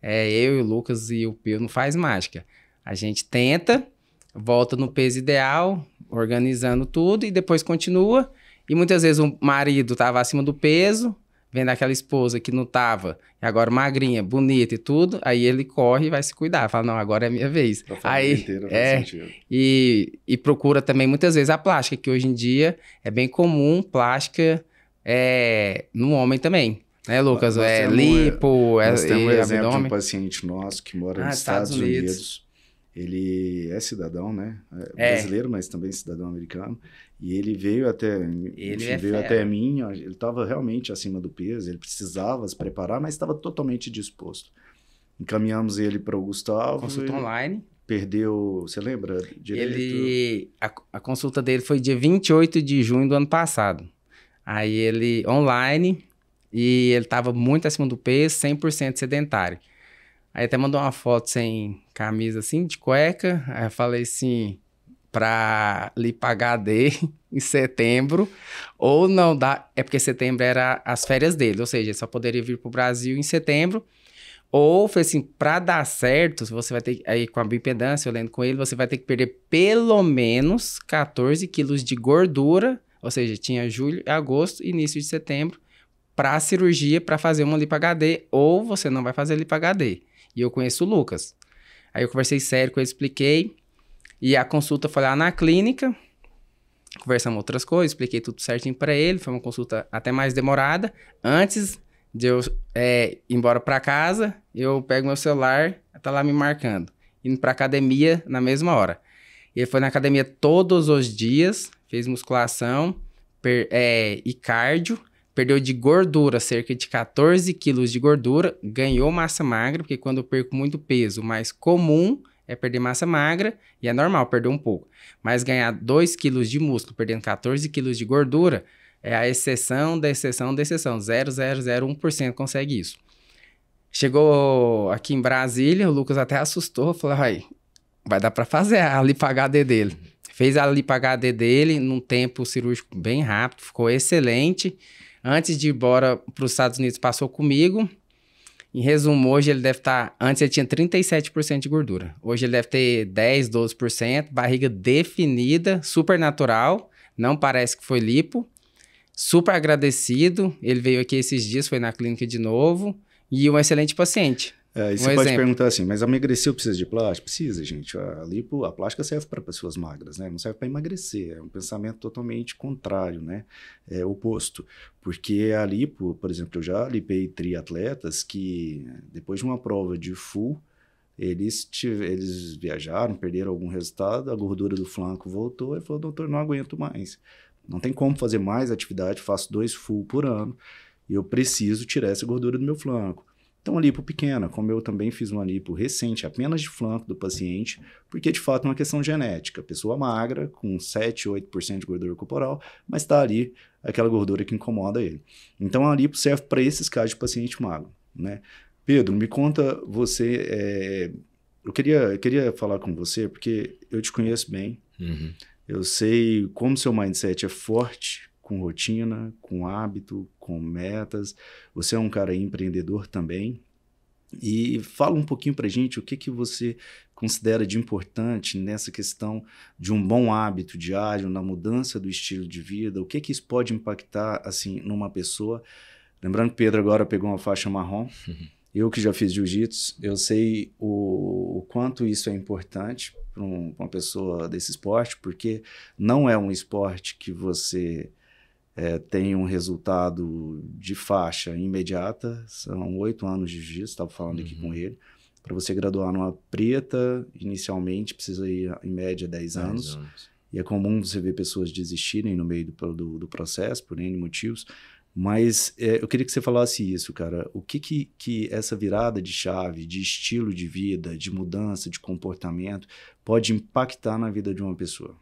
Eu e o Lucas e o Pio não faz mágica. A gente tenta, volta no peso ideal, organizando tudo, e depois continua. E muitas vezes o marido estava acima do peso, vendo aquela esposa que não estava, e agora magrinha, bonita e tudo, aí ele corre e vai se cuidar, fala, não, agora é minha vez. Aí, inteira faz sentido. E procura também muitas vezes a plástica, que hoje em dia é bem comum, plástica no homem também. Né, Lucas? Lipo, nós temos um exemplo de um paciente nosso que mora nos Estados Unidos. Ele é cidadão, né? Brasileiro, mas também cidadão americano. E ele veio até mim, ele estava realmente acima do peso, ele precisava se preparar, mas estava totalmente disposto. Encaminhamos ele para o Gustavo. Consulta online. Perdeu, você lembra direito? A consulta dele foi dia 28 de junho do ano passado. Aí ele, online, e ele estava muito acima do peso, 100% sedentário. Aí até mandou uma foto sem camisa, assim, de cueca. Aí eu falei assim, pra LipaHD em setembro, ou não dá, porque setembro era as férias dele, ou seja, ele só poderia vir pro Brasil em setembro, ou foi assim, pra dar certo, você vai ter, aí com a bioimpedância, eu lendo com ele, você vai ter que perder pelo menos 14 quilos de gordura, ou seja, tinha julho, agosto, início de setembro, pra cirurgia, pra fazer uma LipaHD, ou você não vai fazer LipaHD. E eu conheço o Lucas. Aí eu conversei sério com ele, expliquei. E a consulta foi lá na clínica. Conversamos outras coisas, expliquei tudo certinho pra ele. Foi uma consulta até mais demorada. Antes de eu ir embora pra casa, eu pego meu celular, tá lá me marcando. Indo pra academia na mesma hora. Ele foi na academia todos os dias, fez musculação e cardio. Perdeu de gordura, cerca de 14 quilos de gordura. Ganhou massa magra, porque quando eu perco muito peso, o mais comum é perder massa magra. E é normal perder um pouco. Mas ganhar 2 quilos de músculo, perdendo 14 quilos de gordura, é a exceção da exceção da exceção. 0,001% consegue isso. Chegou aqui em Brasília, o Lucas até assustou. Falou, vai dar para fazer a lipo-HD dele. Fez a lipo-HD dele num tempo cirúrgico bem rápido. Ficou excelente. Antes de ir embora para os Estados Unidos, passou comigo. Em resumo, hoje ele deve estar... Antes ele tinha 37% de gordura. Hoje ele deve ter 10, 12%. Barriga definida, super natural. Não parece que foi lipo. Super agradecido. Ele veio aqui esses dias, foi na clínica de novo. E um excelente paciente. E você pode perguntar assim, mas emagreceu precisa de plástico? Precisa, gente. A plástica serve para pessoas magras, né? Não serve para emagrecer. É um pensamento totalmente contrário, né? É oposto. Porque a lipo, por exemplo, eu já lipei triatletas que depois de uma prova de full, eles viajaram, perderam algum resultado, a gordura do flanco voltou e falou, doutor, não aguento mais. Não tem como fazer mais atividade, faço 2 full por ano e eu preciso tirar essa gordura do meu flanco. Então, a lipo pequena, como eu também fiz uma lipo recente, apenas de flanco do paciente, porque de fato é uma questão genética. Pessoa magra, com 7, 8% de gordura corporal, mas está ali aquela gordura que incomoda ele. Então, a lipo serve para esses casos de paciente magro, né? Pedro, me conta você... eu queria falar com você, porque eu te conheço bem. Uhum. Eu sei como seu mindset é forte, com rotina, com hábito, com metas. Você é um cara empreendedor também. E fala um pouquinho pra gente o que você considera de importante nessa questão de um bom hábito diário, na mudança do estilo de vida, o que isso pode impactar assim numa pessoa. Lembrando que Pedro agora pegou uma faixa marrom. Eu que já fiz jiu-jitsu, eu sei o quanto isso é importante para uma pessoa desse esporte, porque não é um esporte que você tem um resultado de faixa imediata. São 8 anos de jiu-jitsu, estava falando aqui com ele. Para você graduar numa preta, inicialmente, precisa ir em média 10 anos. E é comum você ver pessoas desistirem no meio do processo, por N motivos. Mas eu queria que você falasse isso, cara. O que essa virada de chave, de estilo de vida, de mudança de comportamento, pode impactar na vida de uma pessoa?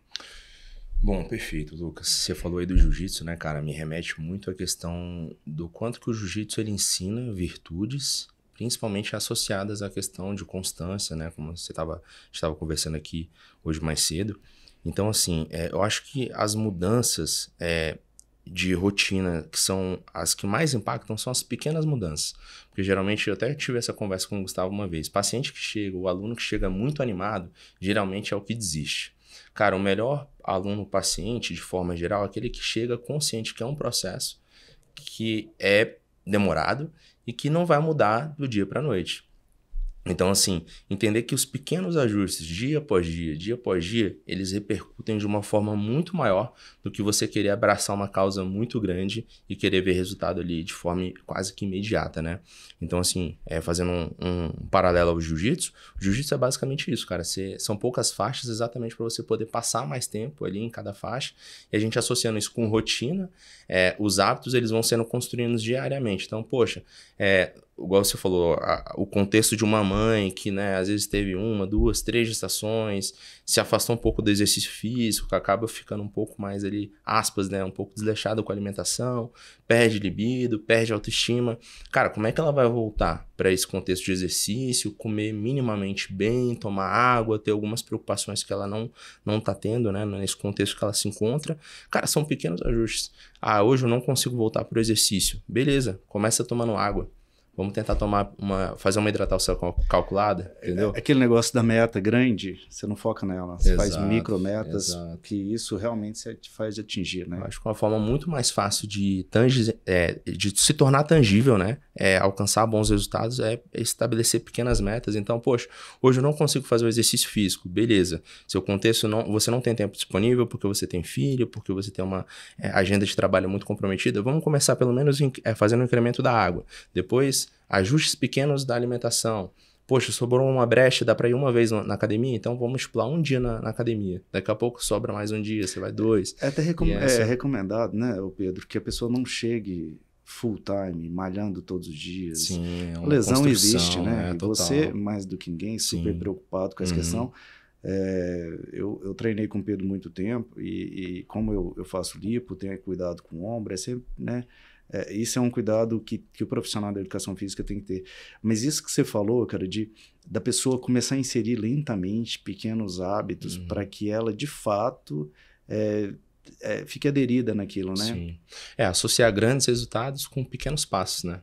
Bom, perfeito, Lucas. Você falou aí do jiu-jitsu, né, cara? Me remete muito à questão do quanto que o jiu-jitsu ele ensina virtudes, principalmente associadas à questão de constância, né? Como a gente estava conversando aqui hoje mais cedo. Então, assim, eu acho que as mudanças de rotina, que são as que mais impactam, são as pequenas mudanças. Porque geralmente, eu até tive essa conversa com o Gustavo uma vez, paciente que chega, o aluno que chega muito animado, geralmente é o que desiste. Cara, o melhor aluno paciente, de forma geral, é aquele que chega consciente que é um processo que é demorado e que não vai mudar do dia para a noite. Então, assim, entender que os pequenos ajustes, dia após dia, eles repercutem de uma forma muito maior do que você querer abraçar uma causa muito grande e querer ver resultado ali de forma quase que imediata, né? Então, assim, fazendo um paralelo ao jiu-jitsu, o jiu-jitsu é basicamente isso, cara. São poucas faixas exatamente para você poder passar mais tempo ali em cada faixa. E a gente associando isso com rotina, os hábitos, eles vão sendo construídos diariamente. Então, poxa, igual você falou, o contexto de uma mãe que, né, às vezes teve 1, 2, 3 gestações, se afastou um pouco do exercício físico, acaba ficando um pouco mais ali, aspas, né, um pouco desleixada com a alimentação, perde libido, perde autoestima. Cara, como é que ela vai voltar para esse contexto de exercício, comer minimamente bem, tomar água, ter algumas preocupações que ela não tá tendo, né, nesse contexto que ela se encontra? Cara, são pequenos ajustes. Hoje eu não consigo voltar pro exercício. Beleza, começa tomando água. vamos tentar fazer uma hidratação calculada, entendeu? Aquele negócio da meta grande, você não foca nela. Você faz micrometas, exato. que isso realmente você te faz atingir, né? Eu acho que uma forma muito mais fácil de se tornar tangível, né? Alcançar bons resultados, é estabelecer pequenas metas. Então, poxa, hoje eu não consigo fazer o exercício físico. Beleza. Seu contexto, você não tem tempo disponível porque você tem filho, porque você tem uma agenda de trabalho muito comprometida. Vamos começar pelo menos fazendo o incremento da água. Depois, ajustes pequenos da alimentação. Poxa, sobrou uma brecha, dá para ir uma vez na academia? Então vamos pular um dia na academia. Daqui a pouco sobra mais um dia, você vai 2. É até recomendado, né, Pedro, que a pessoa não chegue full time, malhando todos os dias. Sim, é uma lesão existe, né? E total. você, mais do que ninguém, super preocupado com essa questão. Eu treinei com o Pedro muito tempo e como eu faço lipo, tenho cuidado com o ombro, é sempre, né? Isso é um cuidado que o profissional da educação física tem que ter. Mas isso que você falou, cara, da pessoa começar a inserir lentamente pequenos hábitos para que ela, de fato, fique aderida naquilo, né? Sim. Associar grandes resultados com pequenos passos, né?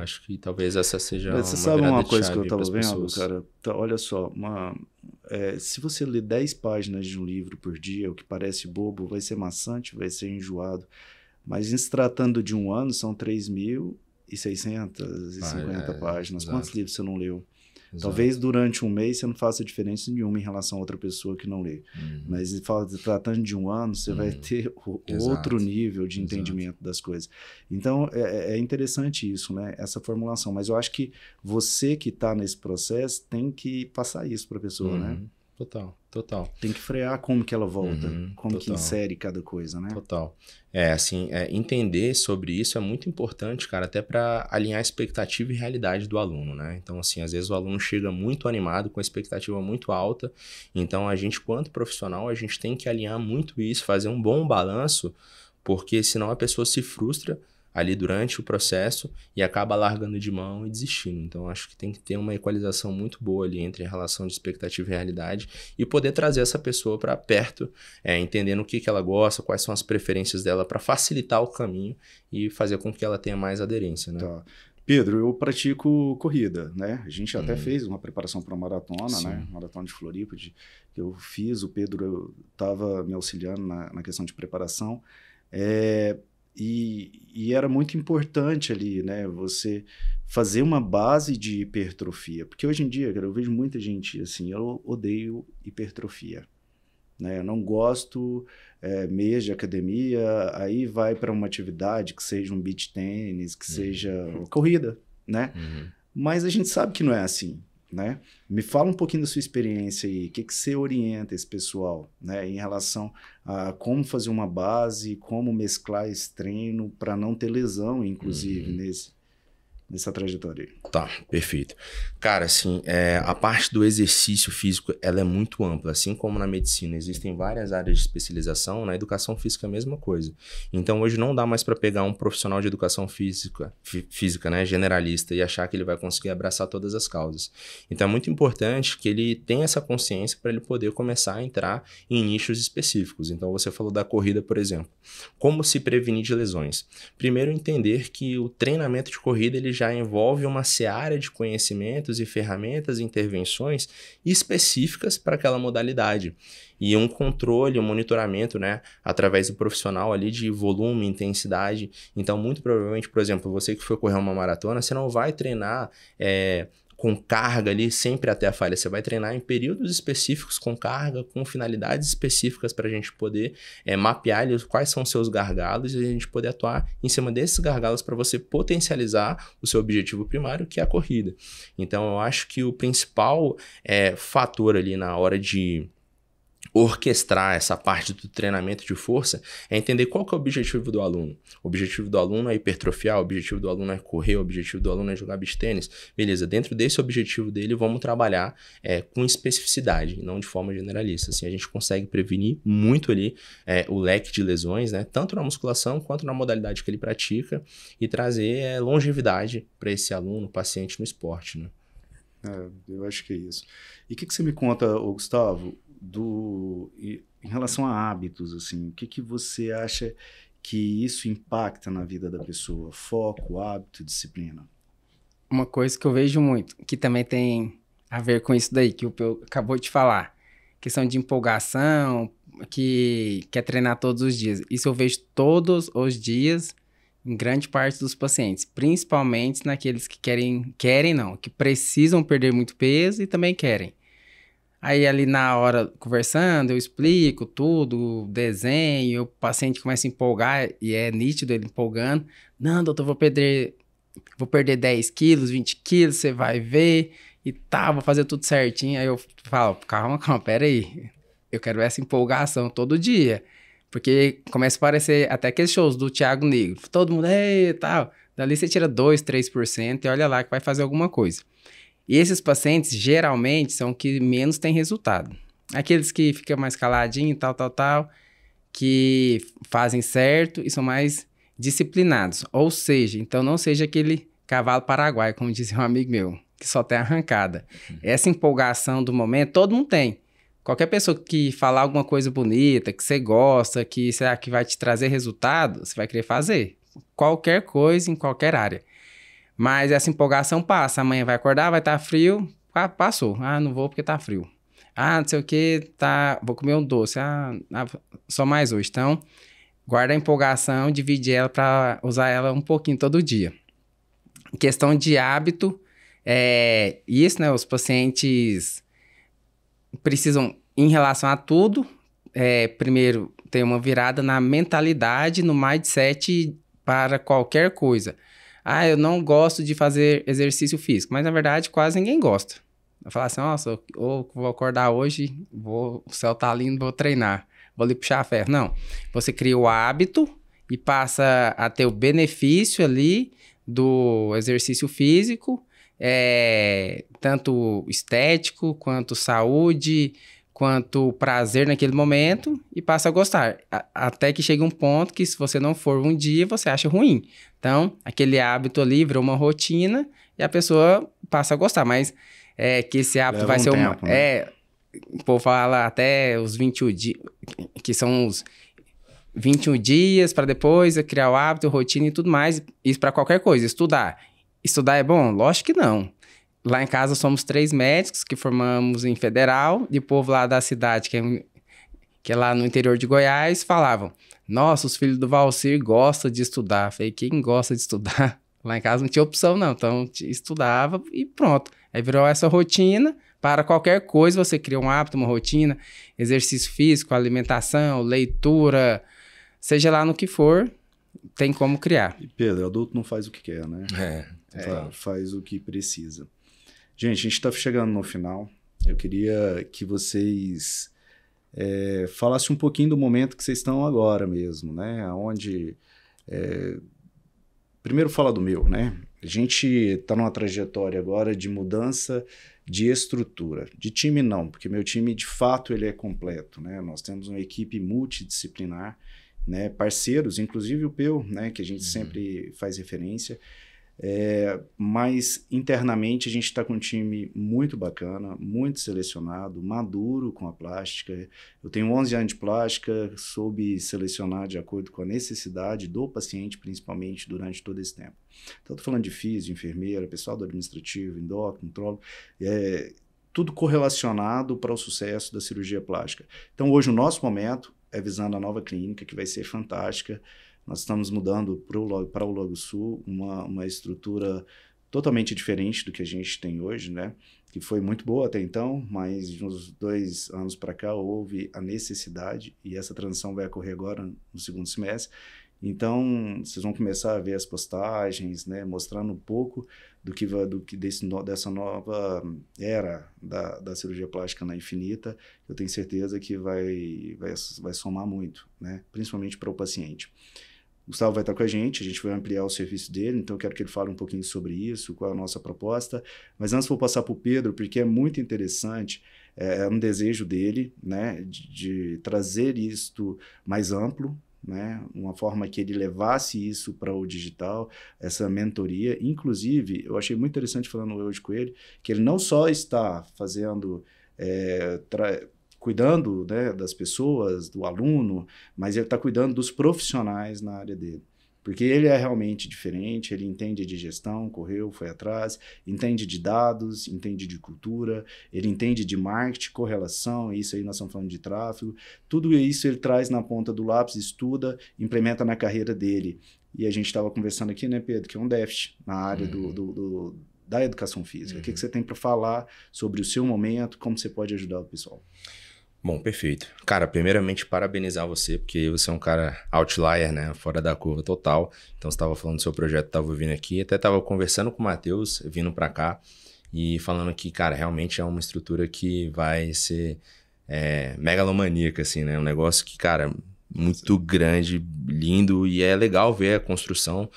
Acho que talvez essa seja Você sabe uma coisa que eu estava vendo, cara? Olha só, se você ler 10 páginas de um livro por dia, o que parece bobo, vai ser maçante, vai ser enjoado. Mas em se tratando de um ano, são 3.650 páginas. Exato. Quantos livros você não leu? Exato. Talvez durante um mês você não faça diferença nenhuma em relação a outra pessoa que não lê. Mas tratando de um ano, você vai ter outro nível de entendimento das coisas. Então, é interessante isso, né? Essa formulação. Mas eu acho que você que está nesse processo tem que passar isso para a pessoa, né? Total. Tem que frear como que ela volta, como total. que insere cada coisa, né? Total. Entender sobre isso é muito importante, cara, até para alinhar a expectativa e realidade do aluno, né? Então, assim, às vezes o aluno chega muito animado, com a expectativa muito alta, então a gente, quanto profissional, a gente tem que alinhar muito isso, fazer um bom balanço, porque senão a pessoa se frustra ali durante o processo e acaba largando de mão e desistindo. Então, acho que tem que ter uma equalização muito boa ali entre a relação de expectativa e realidade e poder trazer essa pessoa para perto, entendendo o que ela gosta, quais são as preferências dela para facilitar o caminho e fazer com que ela tenha mais aderência, né? Tá. Pedro, eu pratico corrida, né? A gente até fez uma preparação para uma maratona, né? Maratona de Floripa, eu fiz, o Pedro estava me auxiliando na questão de preparação. E era muito importante ali, né, você fazer uma base de hipertrofia, porque hoje em dia, cara, eu vejo muita gente assim, eu odeio hipertrofia, né, eu não gosto mês de academia, aí vai para uma atividade que seja um beach tênis, que seja corrida, né, mas a gente sabe que não é assim, né? Me fala um pouquinho da sua experiência aí, o que você orienta esse pessoal, né, em relação a como fazer uma base, como mesclar esse treino para não ter lesão, inclusive, nessa trajetória aí. Tá, perfeito. Cara, assim, a parte do exercício físico, ela é muito ampla. Assim como na medicina existem várias áreas de especialização, na educação física é a mesma coisa. Então, hoje não dá mais para pegar um profissional de educação física, né, generalista, e achar que ele vai conseguir abraçar todas as causas. Então, é muito importante que ele tenha essa consciência para ele poder começar a entrar em nichos específicos. Então, você falou da corrida, por exemplo. Como se prevenir de lesões? Primeiro, entender que o treinamento de corrida, ele já envolve uma seara de conhecimentos e ferramentas e intervenções específicas para aquela modalidade. E um controle, um monitoramento, né, através do profissional ali de volume, intensidade. Então, muito provavelmente, por exemplo, você que for correr uma maratona, você não vai treinar com carga ali sempre até a falha. Você vai treinar em períodos específicos com carga, com finalidades específicas para a gente poder mapear ali quais são os seus gargalos e a gente poder atuar em cima desses gargalos para você potencializar o seu objetivo primário, que é a corrida. Então, eu acho que o principal fator ali na hora de orquestrar essa parte do treinamento de força é entender qual que é o objetivo do aluno. O objetivo do aluno é hipertrofiar, o objetivo do aluno é correr, o objetivo do aluno é jogar beach tênis. Beleza, dentro desse objetivo dele, vamos trabalhar com especificidade, não de forma generalista. Assim, a gente consegue prevenir muito ali o leque de lesões, né? Tanto na musculação quanto na modalidade que ele pratica e trazer longevidade para esse aluno, paciente no esporte, né? Eu acho que é isso. E o que você me conta, Gustavo, em relação a hábitos, assim, o que você acha que isso impacta na vida da pessoa? Foco, hábito, disciplina? uma coisa que eu vejo muito, que também tem a ver com isso daí, que o Peu acabou de falar. Questão de empolgação, que quer treinar todos os dias. Isso eu vejo todos os dias em grande parte dos pacientes, principalmente naqueles que que precisam perder muito peso e também querem. Aí ali na hora, conversando, eu explico tudo, desenho, o paciente começa a empolgar e é nítido ele empolgando. Não, doutor, vou perder 10 quilos, 20 quilos, você vai ver e tal, vou fazer tudo certinho. Aí eu falo, calma, pera aí. Eu quero essa empolgação todo dia. Porque começa a aparecer até aqueles shows do Thiago Negro. Todo mundo, e tal. Dali você tira 2, 3% e olha lá que vai fazer alguma coisa. E esses pacientes, geralmente, são os que menos têm resultado. Aqueles que ficam mais caladinhos, tal, que fazem certo e são mais disciplinados. Ou seja, então não seja aquele cavalo paraguai, como dizia um amigo meu, que só tem arrancada. Essa empolgação do momento, todo mundo tem. Qualquer pessoa que falar alguma coisa bonita, que você gosta, que vai te trazer resultado, você vai querer fazer. Qualquer coisa, em qualquer área. Mas essa empolgação passa. Amanhã vai acordar, vai estar frio. Passou. Não vou porque tá frio. Não sei o que, vou comer um doce. Só mais hoje. Então, guarda a empolgação, divide ela para usar ela um pouquinho todo dia. Em questão de hábito, isso, né? Os pacientes precisam, em relação a tudo, primeiro, ter uma virada na mentalidade, no mindset para qualquer coisa. Eu não gosto de fazer exercício físico, mas na verdade quase ninguém gosta. Vai falar assim, nossa, eu vou acordar hoje, o céu tá lindo, vou treinar, vou ali puxar ferro. Não, você cria o hábito e passa a ter o benefício ali do exercício físico, tanto estético, quanto saúde, quanto prazer naquele momento, e passa a gostar. Até que chega um ponto que se você não for um dia, você acha ruim. Então, aquele hábito ali virou uma rotina e a pessoa passa a gostar. Mas que esse hábito vai ser tempo, né? O povo fala até os 21 dias, que são os 21 dias para depois criar o hábito, rotina e tudo mais. Isso para qualquer coisa. Estudar. Estudar é bom? Lógico que não. Lá em casa somos 3 médicos que formamos em federal, e o povo lá da cidade, que é lá no interior de Goiás, falavam, nossa, os filhos do Valcir gostam de estudar. Falei, quem gosta de estudar? Lá em casa não tinha opção não, então estudava e pronto. Aí virou essa rotina, para qualquer coisa você cria um hábito, uma rotina, exercício físico, alimentação, leitura, seja lá no que for, tem como criar. E Pedro, adulto não faz o que quer, né? Faz o que precisa. Gente, a gente está chegando no final. Eu queria que vocês falassem um pouquinho do momento que vocês estão agora mesmo, né? Onde, primeiro fala do meu, né? A gente está numa trajetória agora de mudança de estrutura. De time não, porque meu time de fato ele é completo, né? Nós temos uma equipe multidisciplinar, né? Parceiros, inclusive o Peu, né? Que a gente sempre faz referência. Mas internamente a gente está com um time muito bacana, muito selecionado, maduro com a plástica. Eu tenho 11 anos de plástica, soube selecionar de acordo com a necessidade do paciente, principalmente durante todo esse tempo. Então, estou falando de físio, enfermeira, pessoal do administrativo, endócrino, nutrólogo, tudo correlacionado para o sucesso da cirurgia plástica. Então, hoje o nosso momento é visando a nova clínica, que vai ser fantástica. Nós estamos mudando para o Logo Sul, uma estrutura totalmente diferente do que a gente tem hoje, né? Que foi muito boa até então, mas de uns 2 anos para cá houve a necessidade, e essa transição vai ocorrer agora no segundo semestre. Então, vocês vão começar a ver as postagens, né? Mostrando um pouco dessa nova era da cirurgia plástica na Infinita. Eu tenho certeza que vai somar muito, né? Principalmente para o paciente. O Gustavo vai estar com a gente vai ampliar o serviço dele, então eu quero que ele fale um pouquinho sobre isso, qual é a nossa proposta. Mas antes vou passar para o Pedro, porque é muito interessante, é um desejo dele, né, de trazer isto mais amplo, né, uma forma que ele levasse isso para o digital, essa mentoria. Inclusive, eu achei muito interessante falando hoje com ele, que ele não só está fazendo... cuidando, né, das pessoas, do aluno, mas ele está cuidando dos profissionais na área dele. Porque ele é realmente diferente, ele entende de gestão, correu, foi atrás, entende de dados, entende de cultura, ele entende de marketing, correlação, isso aí nós estamos falando de tráfego, tudo isso ele traz na ponta do lápis, estuda, implementa na carreira dele. E a gente estava conversando aqui, né, Pedro, que é um déficit na área da educação física. O que você tem para falar sobre o seu momento, como você pode ajudar o pessoal? Bom, perfeito. Cara, primeiramente, parabenizar você, porque você é um cara outlier, né? Fora da curva total. Então, você estava falando do seu projeto, estava vindo aqui, até estava conversando com o Matheus, vindo para cá, e falando que, cara, realmente é uma estrutura que vai ser megalomaníaca, assim, né? Um negócio que, cara, muito grande, lindo, e é legal ver a construção.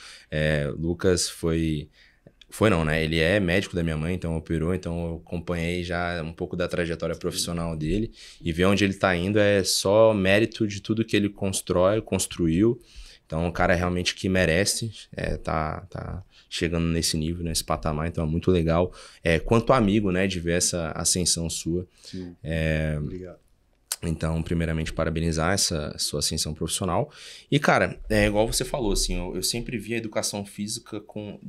Lucas Foi não, né? Ele é médico da minha mãe, então operou, então eu acompanhei já um pouco da trajetória profissional dele e ver onde ele tá indo é só mérito de tudo que ele construiu. Então, um cara realmente que merece tá chegando nesse nível, nesse patamar, então é muito legal. Quanto amigo, né, de ver essa ascensão sua. Sim. Obrigado. Então, primeiramente, parabenizar essa sua ascensão profissional. E, cara, igual você falou, assim, eu sempre vi a educação física com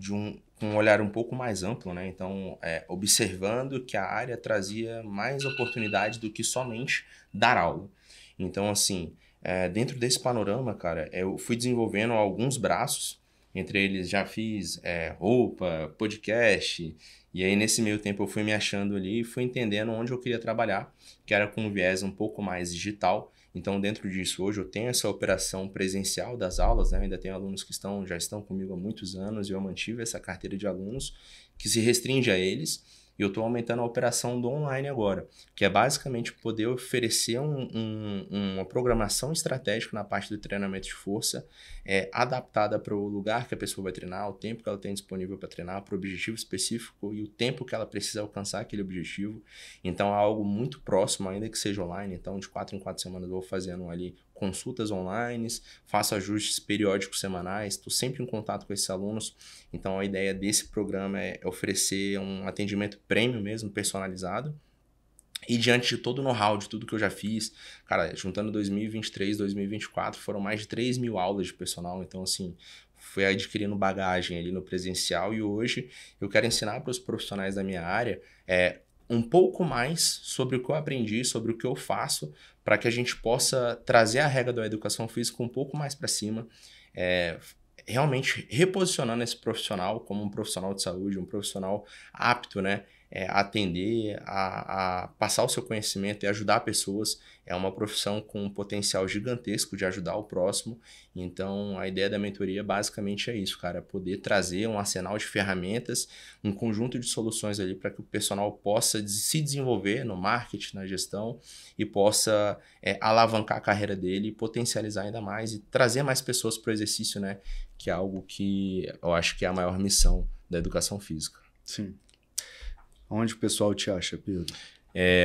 um olhar um pouco mais amplo, né? Então, observando que a área trazia mais oportunidades do que somente dar aula. Então, assim, dentro desse panorama, cara, eu fui desenvolvendo alguns braços. Entre eles, já fiz roupa, podcast. E aí, nesse meio tempo, eu fui me achando ali e fui entendendo onde eu queria trabalhar, que era com um viés um pouco mais digital. Então, dentro disso, hoje eu tenho essa operação presencial das aulas, né? Eu ainda tenho alunos que já estão comigo há muitos anos e eu mantive essa carteira de alunos que se restringe a eles. E eu estou aumentando a operação do online agora, que é basicamente poder oferecer uma programação estratégica na parte do treinamento de força, adaptada para o lugar que a pessoa vai treinar, o tempo que ela tem disponível para treinar, para o objetivo específico e o tempo que ela precisa alcançar aquele objetivo. Então, é algo muito próximo, ainda que seja online. Então, de 4 em 4 semanas eu vou fazendo ali consultas online, faço ajustes periódicos semanais, estou sempre em contato com esses alunos. Então, a ideia desse programa é oferecer um atendimento premium mesmo, personalizado. E diante de todo o know-how, de tudo que eu já fiz, cara, juntando 2023 e 2024, foram mais de 3 mil aulas de personal. Então, assim, fui adquirindo bagagem ali no presencial e hoje eu quero ensinar para os profissionais da minha área um pouco mais sobre o que eu aprendi, sobre o que eu faço, para que a gente possa trazer a regra da educação física um pouco mais para cima, realmente reposicionando esse profissional como um profissional de saúde, um profissional apto, né, a atender, a passar o seu conhecimento e ajudar pessoas. É uma profissão com um potencial gigantesco de ajudar o próximo. Então, a ideia da mentoria basicamente é isso, cara, poder trazer um arsenal de ferramentas, um conjunto de soluções ali para que o personal possa se desenvolver no marketing, na gestão e possa alavancar a carreira dele, potencializar ainda mais e trazer mais pessoas para o exercício, né, que é algo que eu acho que é a maior missão da educação física. Sim. Onde o pessoal te acha, Pedro?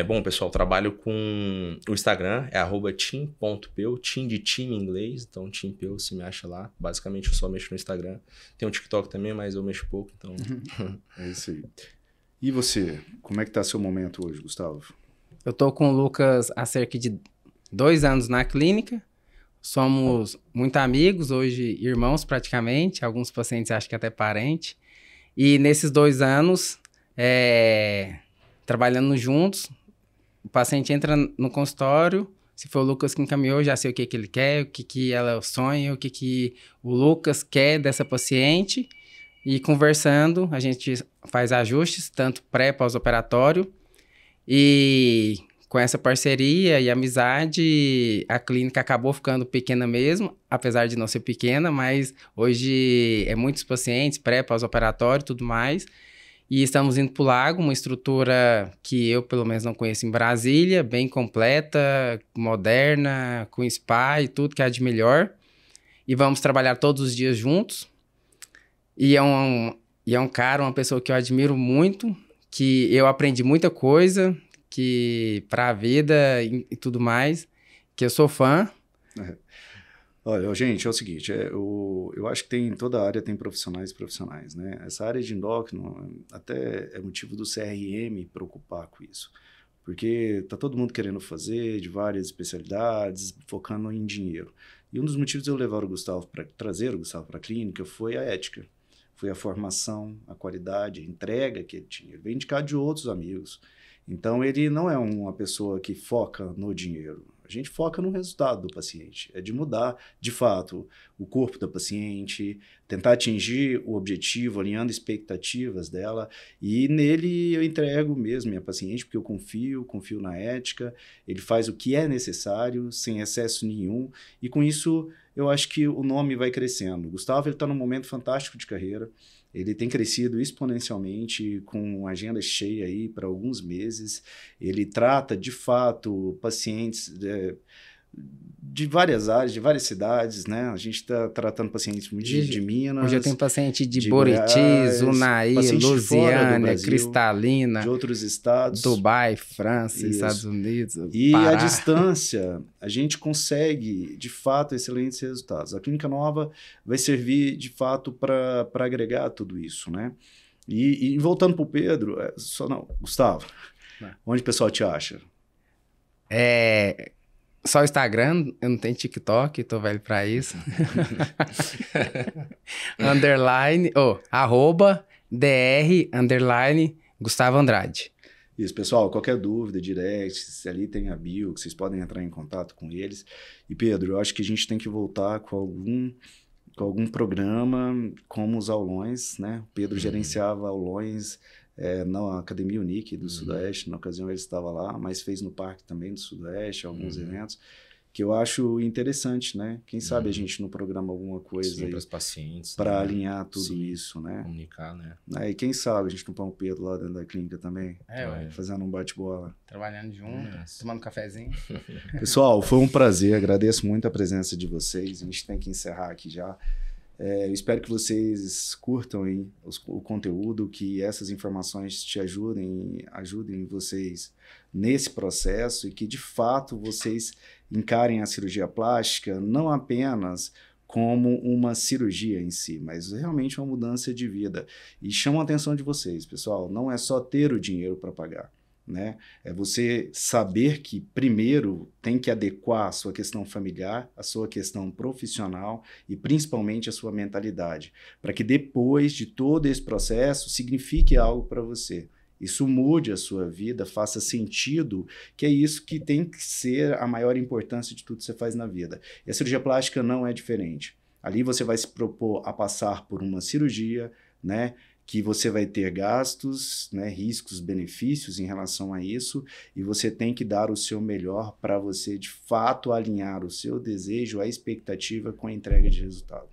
Bom, pessoal, trabalho com o Instagram, @tim.peu, tim de time em inglês, então timpeu, se me acha lá. Basicamente, eu só mexo no Instagram. Tem um TikTok também, mas eu mexo pouco, então... É isso aí. E você, como é que tá seu momento hoje, Gustavo? Eu tô com o Lucas há cerca de 2 anos na clínica. Somos muito amigos, hoje irmãos praticamente. Alguns pacientes acham que até parente. E nesses 2 anos... trabalhando juntos, o paciente entra no consultório, se for o Lucas que encaminhou, já sei o que ele quer, o que ela sonha, o que o Lucas quer dessa paciente, e conversando, a gente faz ajustes, tanto pré e pós-operatório, e com essa parceria e amizade, a clínica acabou ficando pequena mesmo, apesar de não ser pequena, mas hoje é muitos pacientes, pré, pós-operatório e tudo mais. E estamos indo para o Lago, uma estrutura que eu, pelo menos, não conheço em Brasília, bem completa, moderna, com spa e tudo que há de melhor. E vamos trabalhar todos os dias juntos. E é um cara, uma pessoa que eu admiro muito, que eu aprendi muita coisa, que para a vida e tudo mais, que eu sou fã. Olha, gente, é o seguinte, eu acho que tem, em toda área tem profissionais e profissionais, né? Essa área de endócrino até é motivo do CRM preocupar com isso, porque tá todo mundo querendo fazer de várias especialidades, focando em dinheiro. E um dos motivos de eu levar o Gustavo trazer o Gustavo para a clínica foi a ética, foi a formação, a qualidade, a entrega que ele tinha. Ele veio indicado de outros amigos. Então, ele não é uma pessoa que foca no dinheiro. A gente foca no resultado do paciente. É de mudar, de fato, o corpo da paciente, tentar atingir o objetivo, alinhando expectativas dela. E nele eu entrego mesmo minha paciente, porque eu confio na ética. Ele faz o que é necessário, sem excesso nenhum. E com isso, eu acho que o nome vai crescendo. O Gustavo está num momento fantástico de carreira. Ele tem crescido exponencialmente, com agenda cheia aí para alguns meses. Ele trata, de fato, pacientes de várias áreas, de várias cidades, né? A gente está tratando pacientes de Minas. Hoje eu tenho paciente de Goiás, Buriti, Unai, Lusiânia, Brasil, Cristalina, de outros estados. Dubai, França, Isso. Estados Unidos, E Pará. à distância, a gente consegue, de fato, excelentes resultados. A Clínica Nova vai servir, de fato, para agregar tudo isso, né? E voltando para o Pedro, Gustavo, onde o pessoal te acha? Só o Instagram, eu não tenho TikTok, tô velho pra isso. @dr Gustavo Andrade. Isso, pessoal, qualquer dúvida, direct, ali tem a bio, que vocês podem entrar em contato com eles. E Pedro, eu acho que a gente tem que voltar com algum programa, como os aulões, né? O Pedro gerenciava aulões na Academia Unique do Sudoeste, na ocasião ele estava lá, mas fez no Parque também do Sudoeste, alguns eventos, que eu acho interessante, né? Quem sabe a gente no programa alguma coisa para os pacientes, para alinhar tudo isso, né? Comunicar, né? E quem sabe a gente não põe o Pedro lá dentro da clínica também, fazendo um bate-bola. Trabalhando junto, tomando um cafezinho. Pessoal, foi um prazer, agradeço muito a presença de vocês, a gente tem que encerrar aqui já. Eu espero que vocês curtam o conteúdo, que essas informações te ajudem vocês nesse processo e que, de fato, vocês encarem a cirurgia plástica não apenas como uma cirurgia em si, mas realmente uma mudança de vida. E chamo a atenção de vocês, pessoal, não é só ter o dinheiro para pagar. Né? É você saber que primeiro tem que adequar a sua questão familiar, a sua questão profissional e principalmente a sua mentalidade, para que depois de todo esse processo signifique algo para você. Isso mude a sua vida, faça sentido, que é isso que tem que ser a maior importância de tudo que você faz na vida. E a cirurgia plástica não é diferente. Ali você vai se propor a passar por uma cirurgia, né? Que você vai ter gastos, né, riscos, benefícios em relação a isso, e você tem que dar o seu melhor para você, de fato, alinhar o seu desejo, a expectativa com a entrega de resultado.